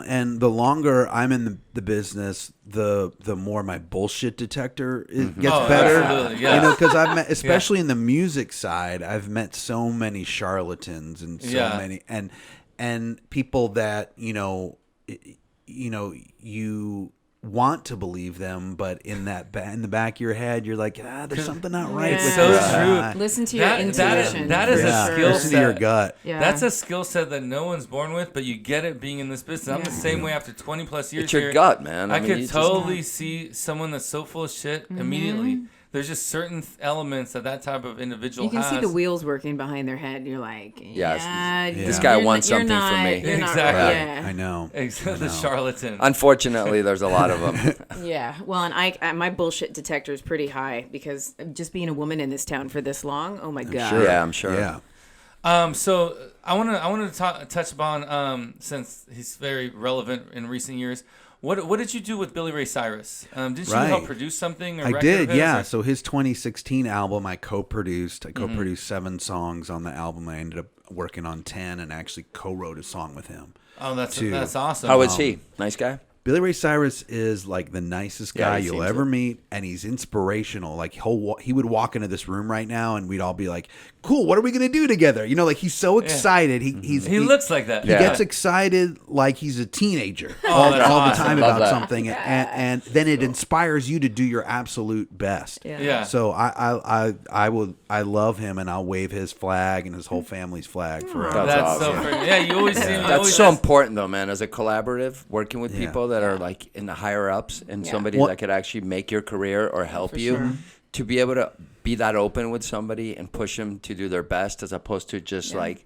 and the longer I'm in the business, the more my bullshit detector gets better. Absolutely, yeah. Because I've met, especially in the music side, I've met so many charlatans and so many and people that you want to believe them, but in the back of your head, you're like, there's something not right with so this. true. Listen to your intuition. That is a skill Listen to your set. gut. Yeah. That's a skill set that no one's born with, but you get it being in this business. I'm the same way after 20 plus years. It's your here. gut, man. I mean, could you totally see someone that's so full of shit immediately. There's just certain elements that type of individual You can has. see the wheels working behind their head. You're like, this guy wants something from me. You're not, Exactly. yeah. I know. The charlatan. Unfortunately, there's a lot of them. Yeah. Well, and my bullshit detector is pretty high because just being a woman in this town for this long. Oh my god. Sure. Yeah, I'm sure. Yeah. So I wanted to touch upon since he's very relevant in recent years. What did you do with Billy Ray Cyrus? Did you help produce something? Or I record did, of his, yeah. or? So his 2016 album, I co-produced. I co-produced 7 songs on the album. I ended up working on 10 and actually co-wrote a song with him. Oh, that's awesome. How is he? Nice guy? Billy Ray Cyrus is like the nicest guy he you'll seems ever it. meet, and he's inspirational. Like he would walk into this room right now, and we'd all be like, "Cool, what are we gonna do together?" Like he's so excited. He looks like that. He gets excited like he's a teenager all the awesome. time Love about that. something, and then it inspires you to do your absolute best. Yeah. So I love him, and I'll wave his flag and his whole family's flag forever. That's so awesome. pretty. Yeah, you always see him. That's so important, though, man. As a collaborative, working with Yeah. people that are like in the higher ups and somebody Well- that could actually make your career or help you, sure. to be able to be that open with somebody and push them to do their best, as opposed to just like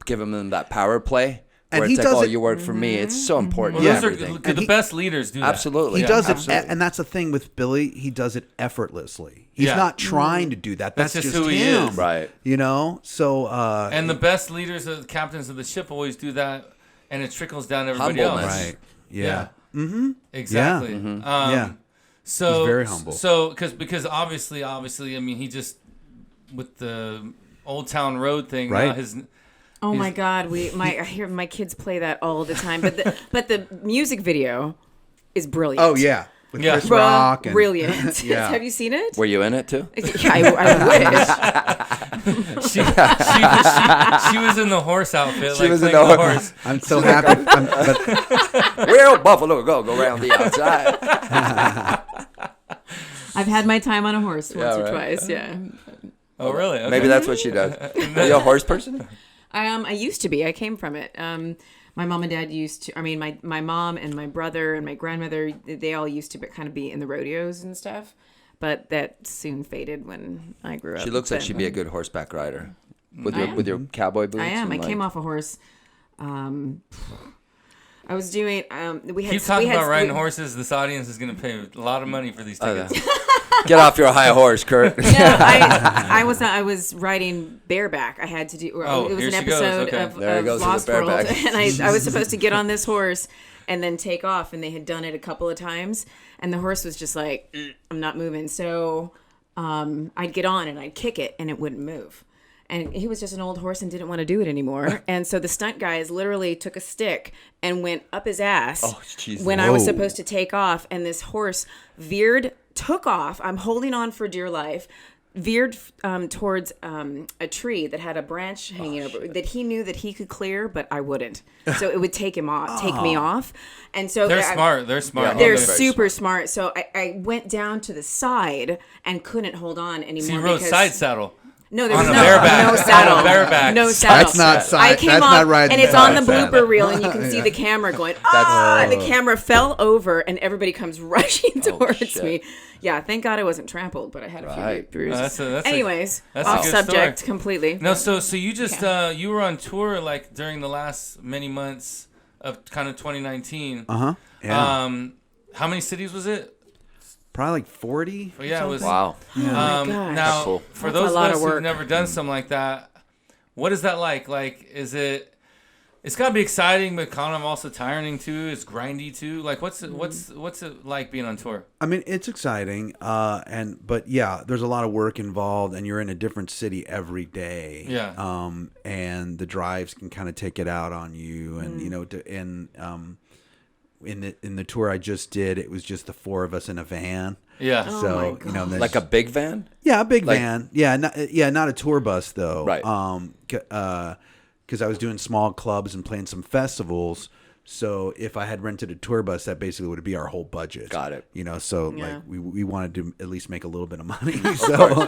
giving them that power play. And Where he it's like, does oh, it- you work for me. It's so important. Well, to those everything. are the best leaders do that. Absolutely. He does it, absolutely. and that's the thing with Billy. He does it effortlessly. He's Yeah. not trying to do that. That's That's just just who he him, is. Right. So, And the best leaders, the captains of the ship, always do that, and it trickles down to everybody else. Humbleness. right, yeah. Exactly. Yeah. So He's very humble. So because obviously, I mean, he just with the Old Town Road thing. Right. His Oh my god, I hear my kids play that all the time. But the music video is brilliant. Oh yeah, with Yeah. Chris Rock. And, Brilliant. Yeah. Have you seen it? Were you in it too? Yeah, I wish. she was in the horse outfit. She like was in playing the the horse. horse. I'm so happy. But Well, Buffalo, go around the outside. I've had my time on a horse once or right. twice. Yeah. Oh really? Okay. Maybe that's what she does. Are you a horse person? I used to be. I came from it. My mom and dad used to. I mean, my mom and my brother and my grandmother, they all used to kind of be in the rodeos and stuff. But that soon faded when I grew up. She looks like she'd be a good horseback rider with your cowboy boots. I am. and I came like- off a horse. I was doing. We had. Keep talking we had, about riding horses. This audience is going to pay a lot of money for these tickets. Get off your high horse, Kurt. No, I was riding bareback. I had to do. Oh, it was here an she goes, episode okay. of, There it of goes with the Lost World, bareback. and I was supposed to get on this horse and then take off, and they had done it a couple of times, and the horse was just like, I'm not moving. So I'd get on and I'd kick it, and it wouldn't move. And he was just an old horse and didn't want to do it anymore. And so the stunt guys literally took a stick and went up his ass when I was Whoa. supposed to take off. And this horse took off. I'm holding on for dear life, veered towards a tree that had a branch hanging over that he knew that he could clear, but I wouldn't. So it would take me off. And so They're smart. They're smart. They're very super smart. So I went down to the side and couldn't hold on anymore. So you rode side saddle. No, there was On a no bareback. saddle. On a bareback. No saddle. That's not side. I came That's off, not riding and it's side on the saddle. blooper reel, and you can see the camera going, and the camera fell over, and everybody comes rushing towards shit. me. Yeah, thank God I wasn't trampled, but I had a few Right. bruises. That's Anyways, that's a off good subject story. completely. No, so you just you were on tour like during the last many months of kind of 2019. yeah, How many cities was it? probably like 40. Well, yeah, it was. Wow. Oh my gosh. Now, That's cool. for That's a those of lot us of who've work. never done something like that, what is that like? Like, is it It's gotta be exciting, but kind of also tiring too. It's grindy too. Like, what's it like being on tour? I mean, it's exciting, but yeah, there's a lot of work involved, and you're in a different city every day. Yeah. And the drives can kind of take it out on you, and in the tour I just did, it was just the four of us in a van. Yeah. So like a big van. Yeah, a big van. Yeah, not a tour bus though. Right. Because I was doing small clubs and playing some festivals. So if I had rented a tour bus, that basically would be our whole budget. Got it. Like we wanted to at least make a little bit of money. So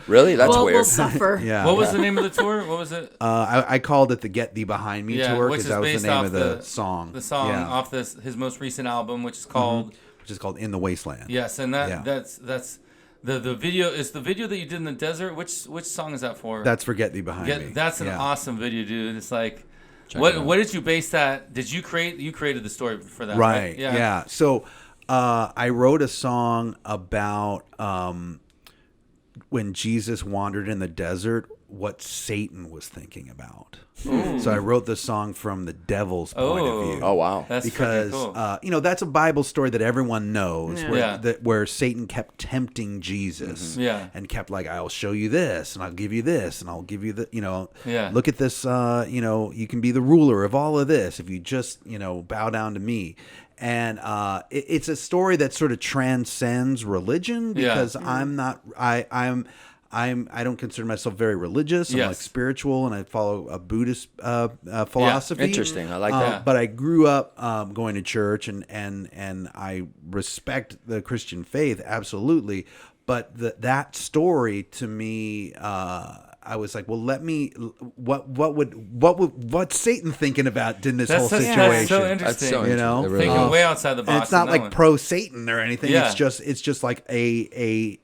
Really, that's weird. We'll suffer. Yeah. What was the name of the tour? What was it? I called it the Get Thee Behind Me tour because that was the name of the song. The song off his most recent album, which is called In the Wasteland. Yes, and that's the video is the video that you did in the desert. Which song is that for? That's for Get Thee Behind Me. That's an awesome video, dude. It's like, what did you base that? Did you created the story for that? Right. Yeah. So I wrote a song about when Jesus wandered in the desert, what Satan was thinking about. Ooh. So I wrote the song from the devil's point of view. Oh, wow. That's because cool. That's a Bible story that everyone knows, Yeah. where Satan kept tempting Jesus, and kept like, I'll show you this, and I'll give you this, and I'll give you look at this, you can be the ruler of all of this if you just bow down to me. And it's a story that sort of transcends religion because I don't consider myself very religious. I'm like spiritual, and I follow a Buddhist philosophy. Interesting. I like that. But I grew up going to church, and I respect the Christian faith absolutely. But that story to me, I was like, well, what's Satan thinking about in this whole situation? That's so interesting. That's so interesting. Really thinking way outside the box. And it's not like pro Satan or anything. Yeah. It's just like a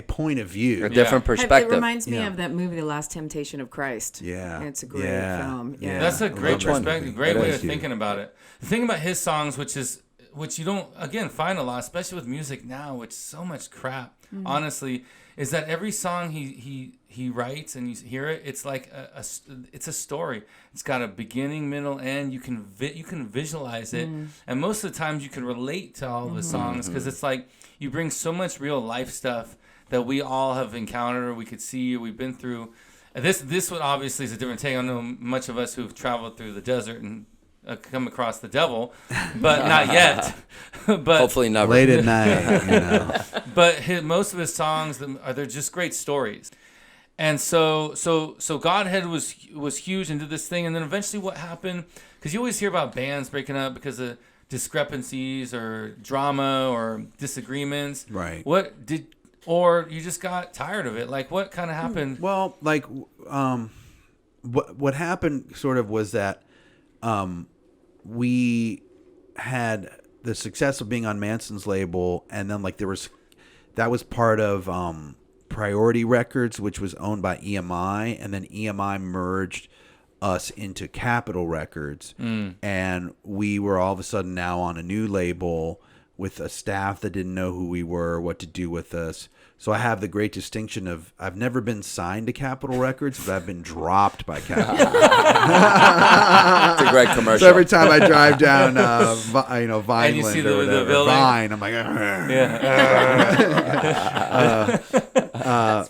point of view, a different perspective. It reminds me of that movie, The Last Temptation of Christ. Yeah, it's a great film. Yeah, that's a great perspective, great way of you. thinking about it. The thing about his songs, which you don't find a lot, especially with music now, which is so much crap. Honestly, is that every song he writes and you hear it, it's like it's a story. It's got a beginning, middle, end. You can visualize it, and most of the times you can relate to all of the songs because it's like you bring so much real life stuff that we all have encountered, or we could see, or we've been through. And this one obviously is a different take. I know much of us who've traveled through the desert and come across the devil, but not yet. But hopefully never. Late at night, But most of his songs they're just great stories. And so Godhead was huge and did this thing, and then eventually what happened? Because you always hear about bands breaking up because of discrepancies or drama or disagreements. Right. Or you just got tired of it? Like, what kind of happened? Well, like, what happened sort of was that we had the success of being on Manson's label, and then like that was part of Priority Records, which was owned by EMI, and then EMI merged us into Capitol Records, and we were all of a sudden now on a new label with a staff that didn't know who we were, what to do with us. So I have the great distinction of I've never been signed to Capitol Records, but I've been dropped by Capitol. It's a great commercial. So every time I drive down, Vineland and you see the or building. Vine, I'm like,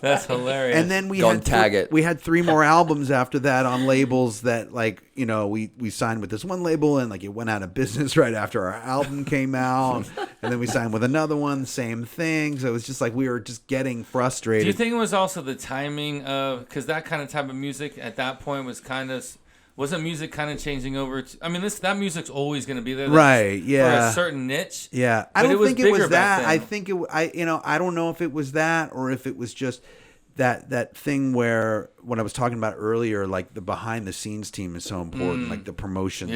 That's hilarious. and then we had 3 more albums after that on labels that we signed with this one label, and like it went out of business right after our album came out, and then we signed with another one, same thing. So it was just like we were just getting frustrated. Do you think it was also the timing of, because that kind of type of music at that point wasn't music kind of changing over to, I mean, that music's always going to be there, right? Yeah, for a certain niche. Yeah, I don't think it was that. I think I don't know if it was that or if it was just that thing where when I was talking about earlier, like the behind the scenes team is so important, like the promotion,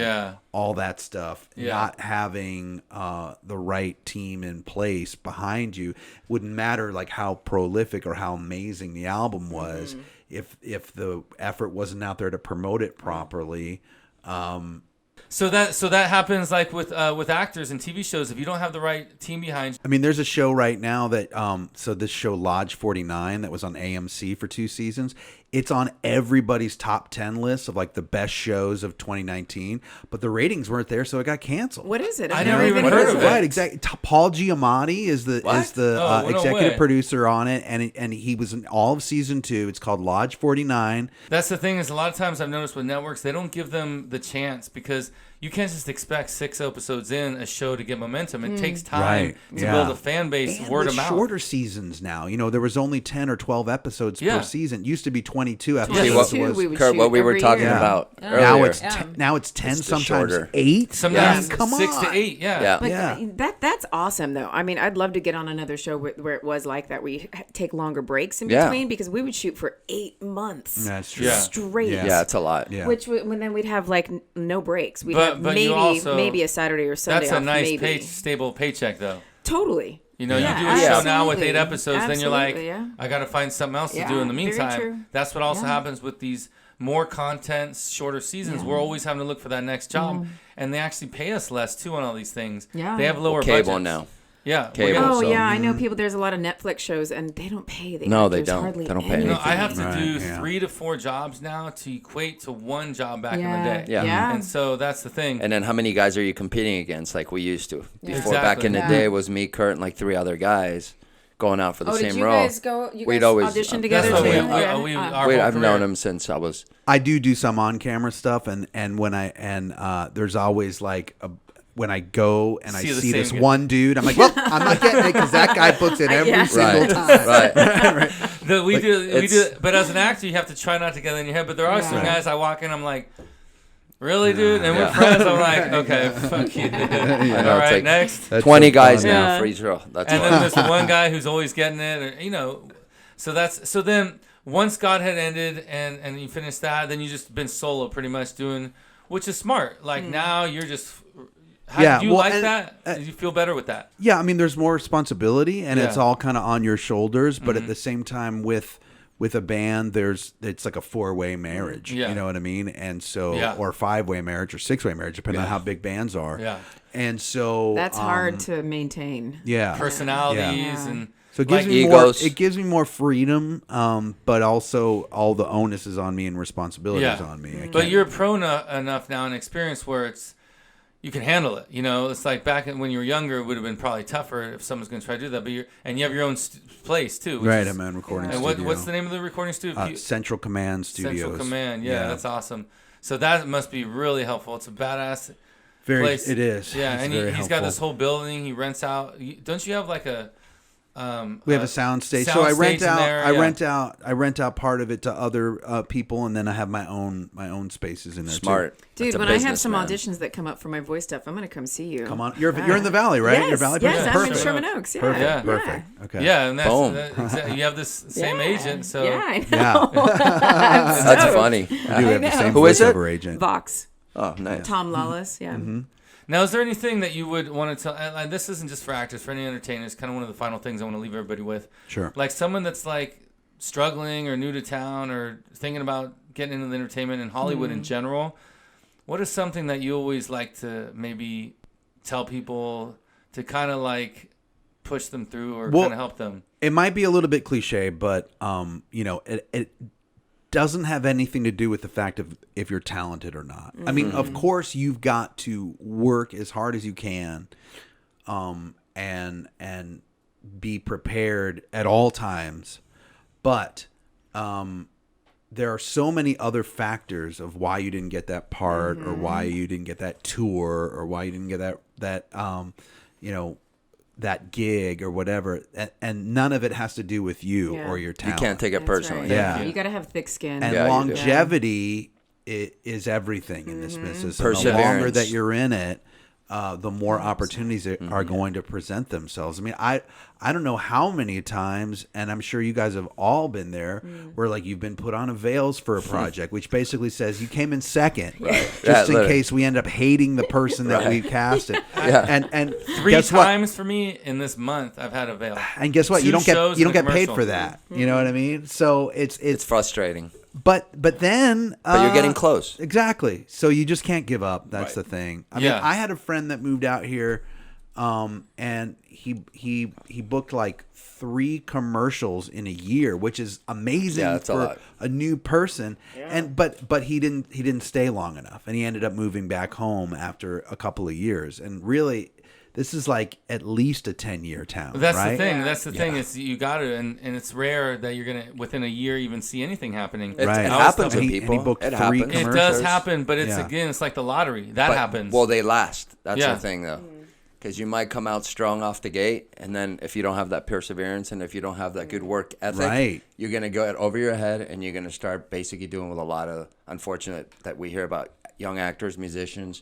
all that stuff. Not having the right team in place behind you wouldn't matter, like how prolific or how amazing the album was, if the effort wasn't out there to promote it properly. So that happens like with actors and TV shows. If you don't have the right team behind you. I mean, there's a show right now that so this show Lodge 49 that was on AMC for 2 seasons. it's on everybody's top 10 list of like the best shows of 2019, but the ratings weren't there, so it got canceled. What is it? I never even heard of it. Right, exactly. Paul Giamatti is the executive producer on it, and he was in all of season 2. It's called Lodge 49. That's the thing is a lot of times I've noticed with networks, they don't give them the chance because you can't just expect 6 episodes in a show to get momentum. It takes time to build a fan base, and word of mouth. Shorter seasons now. There was only 10 or 12 episodes per season. It used to be 22 episodes. Kurt, what we were talking about earlier. Now it's 10, sometimes shorter. 8. Sometimes come 6 on. to 8. But that's awesome though. I mean, I'd love to get on another show where it was like that. We take longer breaks in between because we would shoot for 8 months. That's true. Straight. Yeah, it's a lot. Yeah. Which when then we'd have like no breaks. We'd have maybe a Saturday or Sunday. That's a nice stable paycheck though. Totally. You do a show now with 8 episodes, then you're like, I got to find something else to do in the meantime. That's what also happens with these more content, shorter seasons. We're always having to look for that next job, and they actually pay us less too on all these things. Yeah. They have lower budgets. Cable now. Yeah. Cable, I know people. There's a lot of Netflix shows, and they don't pay. They don't. They don't pay anything. I have to do 3 to 4 jobs now to equate to 1 job back in the day. Yeah. And so that's the thing. And then how many guys are you competing against like we used to? Before, back in the day, it was me, Kurt, and like 3 other guys going out for the same role. We'd always audition together. I've known him since I was. I do some on-camera stuff, and when there's always like when I go and I see this one dude, I'm like, well, I'm not getting it because that guy books it every single time. Right. We do. But as an actor, you have to try not to get in your head. But there are some guys I walk in, I'm like, really, dude? And we're friends. I'm like, okay, fuck you, dude. All right, like next. 20 guys now for each role. And then there's the one guy who's always getting it, or, So then once Godhead ended and you finished that, then you just been solo pretty much doing, which is smart. Like now you're just. Do you like that? Do you feel better with that? Yeah, I mean, there's more responsibility, and it's all kind of on your shoulders. But at the same time, with a band, it's like a 4-way marriage. Yeah. You know what I mean? And so, or a 5-way marriage or 6-way marriage, depending on how big bands are. Yeah. And so that's hard to maintain. Yeah. Personalities and. So it gives me egos. It gives me more freedom, but also all the onus is on me and responsibilities on me. But you're pro enough now and experienced where you can handle it. It's like back when you were younger, it would have been probody tougher if someone's going to try to do that. But you have your own place too. Right, I'm in recording studio. And what's the name of the recording studio? Central Command Studios. Central Command, that's awesome. So that must be really helpful. It's a badass place. It is. Yeah, and he's got this whole building. He rents out. Don't you have like a? We have a sound stage, so I rent out part of it to other people, and then I have my own spaces in there. Smart, too. Dude. When I have some auditions that come up for my voice stuff, I'm gonna come see you. Come on, you're in the Valley, right? Yes, you're Valley. Yes, I'm in Sherman Oaks. Yeah, perfect. Okay. Yeah, and you have this same agent, so yeah, I know. That's funny. I do have the same Who is it? Agent. Vox. Oh, nice. Tom Lawless. Yeah. Mm-hmm. Now, is there anything that you would want to tell? And this isn't just for actors, for any entertainers. Kind of one of the final things I want to leave everybody with. Sure. Like someone that's like struggling or new to town or thinking about getting into the entertainment in Hollywood in general. What is something that you always like to maybe tell people to kind of like push them through or kind of help them? It might be a little bit cliche, but it doesn't have anything to do with the fact of if you're talented or not. I mean, of course, you've got to work as hard as you can, and be prepared at all times. But there are so many other factors of why you didn't get that part, or why you didn't get that tour, or why you didn't get that gig or whatever, and none of it has to do with you or your talent. You can't take it personally. Right. Yeah, you got to have thick skin. And longevity is everything in this business. And the longer that you're in it, the more opportunities are going to present themselves. I mean, I don't know how many times, and I'm sure you guys have all been there, where like you've been put on a veils for a project, which basically says you came in second, just in case we end up hating the person that we casted. And 3 times for me in this month, I've had a veil. And guess what? You don't get paid for that. You know what I mean? So it's frustrating. But then you're getting close. Exactly. So you just can't give up. That's the thing. I mean, I had a friend that moved out here and he booked like 3 commercials in a year, which is amazing for a new person. Yeah. And but he didn't stay long enough, and he ended up moving back home after a couple of years. And really, this is like at least a 10-year town. That's right? the thing. That's the thing. Is you got to, and it's rare that you're gonna within a year even see anything happening. It happens with people. And he booked it 3 happens. commercials. It does happen, but it's again, it's like the lottery. That happens. Well, they last. That's the thing, though. Because you might come out strong off the gate, and then if you don't have that perseverance and if you don't have that good work ethic, you're going to go over your head, and you're going to start basically doing with a lot of unfortunate that we hear about young actors, musicians,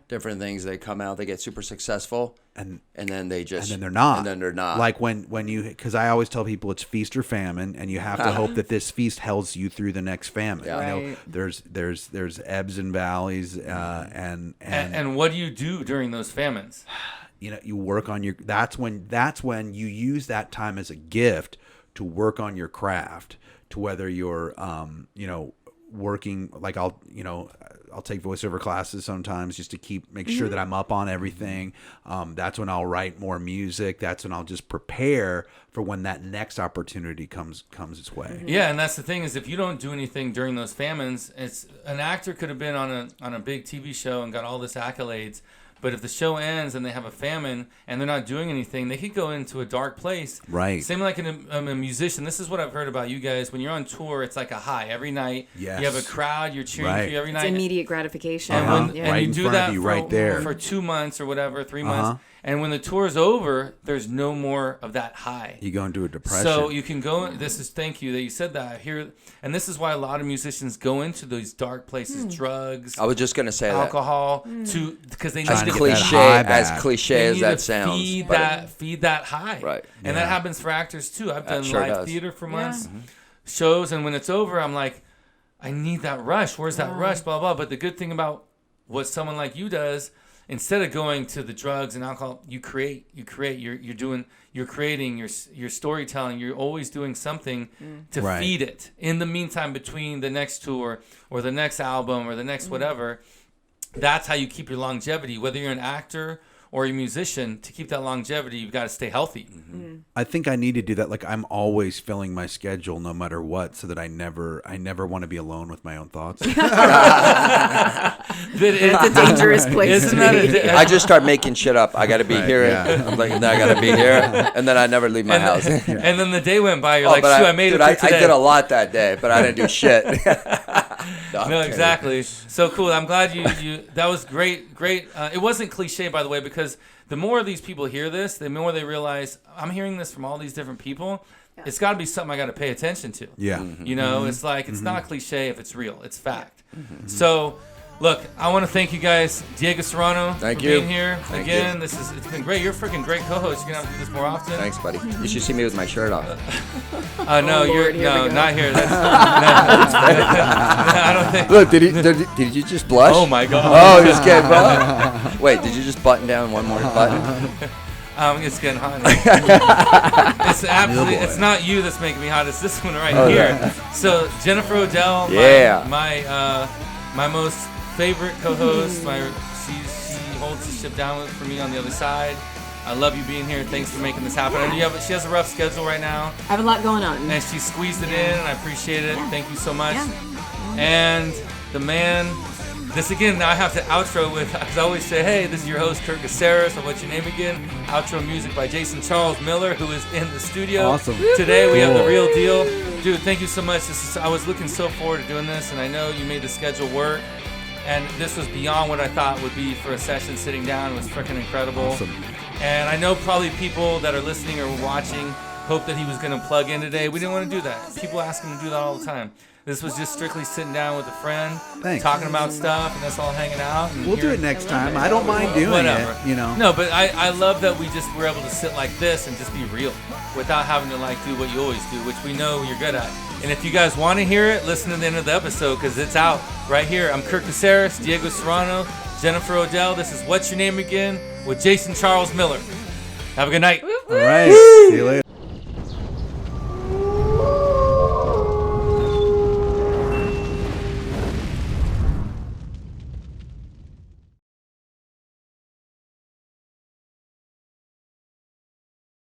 different things. They come out, they get super successful, and then they just... And then they're not. And then they're not. Like when you... Because I always tell people it's feast or famine, and you have to hope that this feast helps you through the next famine. Yeah. You know, there's ebbs and valleys, and what do you do during those famines? You know, you work on your. That's when you use that time as a gift to work on your craft. To whether you're, working like I'll take voiceover classes sometimes just to make sure that I'm up on everything. That's when I'll write more music. That's when I'll just prepare for when that next opportunity comes its way. Yeah, and that's the thing is if you don't do anything during those famines, it's an actor could have been on a big TV show and got all this accolades. But if the show ends and they have a famine and they're not doing anything, they could go into a dark place. Right. Same like a musician. This is what I've heard about you guys. When you're on tour, it's like a high. Every night, you have a crowd. You're cheering for you every night. It's immediate gratification. And you do that for 2 months or whatever, 3 months. And when the tour's over, there's no more of that high. You go into a depression. So you can go. Thank you that you said that here, and this is why a lot of musicians go into those dark places, drugs. I was just gonna say alcohol, because they need as to cliche get as that sounds. Feed that high, right? And that happens for actors too. I've done live theater for months, Yeah. shows, and when it's over, I'm like, I need that rush. Where's that rush? Blah blah. But the good thing about what someone like you does. Instead of going to the drugs and alcohol, you create. You're creating your storytelling. You're always doing something to feed it. In the meantime, between the next tour or the next album or the next whatever, that's how you keep your longevity. Whether you're an actor or a musician, to keep that longevity, you've got to stay healthy. I think I need to do that. Like I'm always filling my schedule no matter what, so that I never want to be alone with my own thoughts. It's a dangerous place to be. I just start making shit up. I got to be here. I'm like, no, I got to be here, and then I never leave my house. And then the day went by. You're like, shoot, I made it through today. I did a lot that day, but I didn't do shit. No, exactly. So cool. I'm glad you. That was great. It wasn't cliche, by the way, because the more these people hear this, the more they realize I'm hearing this from all these different people. Yeah. It's got to be something I got to pay attention to. Yeah. You know, it's like it's not cliche if it's real. It's fact. So, look, I want to thank you guys, Diego Serrano, for being here again. It's been great. You're a freaking great co-host. You're gonna have to do this more often. Thanks, buddy. You should see me with my shirt off. No, not here. That's, I don't think. Look, did you just blush? Oh my God. Oh, just kidding, bro. Wait, did you just button down one more button? It's getting hot. It's absolutely. It's not you that's making me hot. It's this one right here. Yeah. So Jennifer Odell, my most favorite co-host. She holds the ship down for me on the other side. I love you being here. Thanks for making this happen. I know she has a rough schedule right now. I have a lot going on. And she squeezed it in, and I appreciate it. Yeah. Thank you so much. Yeah. And the man. This again, now I have to outro with, because I always say, hey, this is your host, Kurt Caceres, or what's your name again? Outro music by Jason Charles Miller, who is in the studio. Awesome. Today we have the real deal. Dude, thank you so much. I was looking so forward to doing this, and I know you made the schedule work. And this was beyond what I thought would be for a session sitting down. It was freaking incredible. Awesome. And I know probably people that are listening or watching hope that he was going to plug in today. We didn't want to do that. People ask him to do that all the time. This was just strictly sitting down with a friend, talking about stuff, and that's all hanging out. And we'll do it next time. I don't mind doing it, you know. No, but I love that we just were able to sit like this and just be real without having to like do what you always do, which we know you're good at. And if you guys want to hear it, listen to the end of the episode because it's out right here. I'm Kurt Caceres, Diego Serrano, Jennifer Odell. This is What's Your Name Again with Jason Charles Miller. Have a good night. All right. See you later.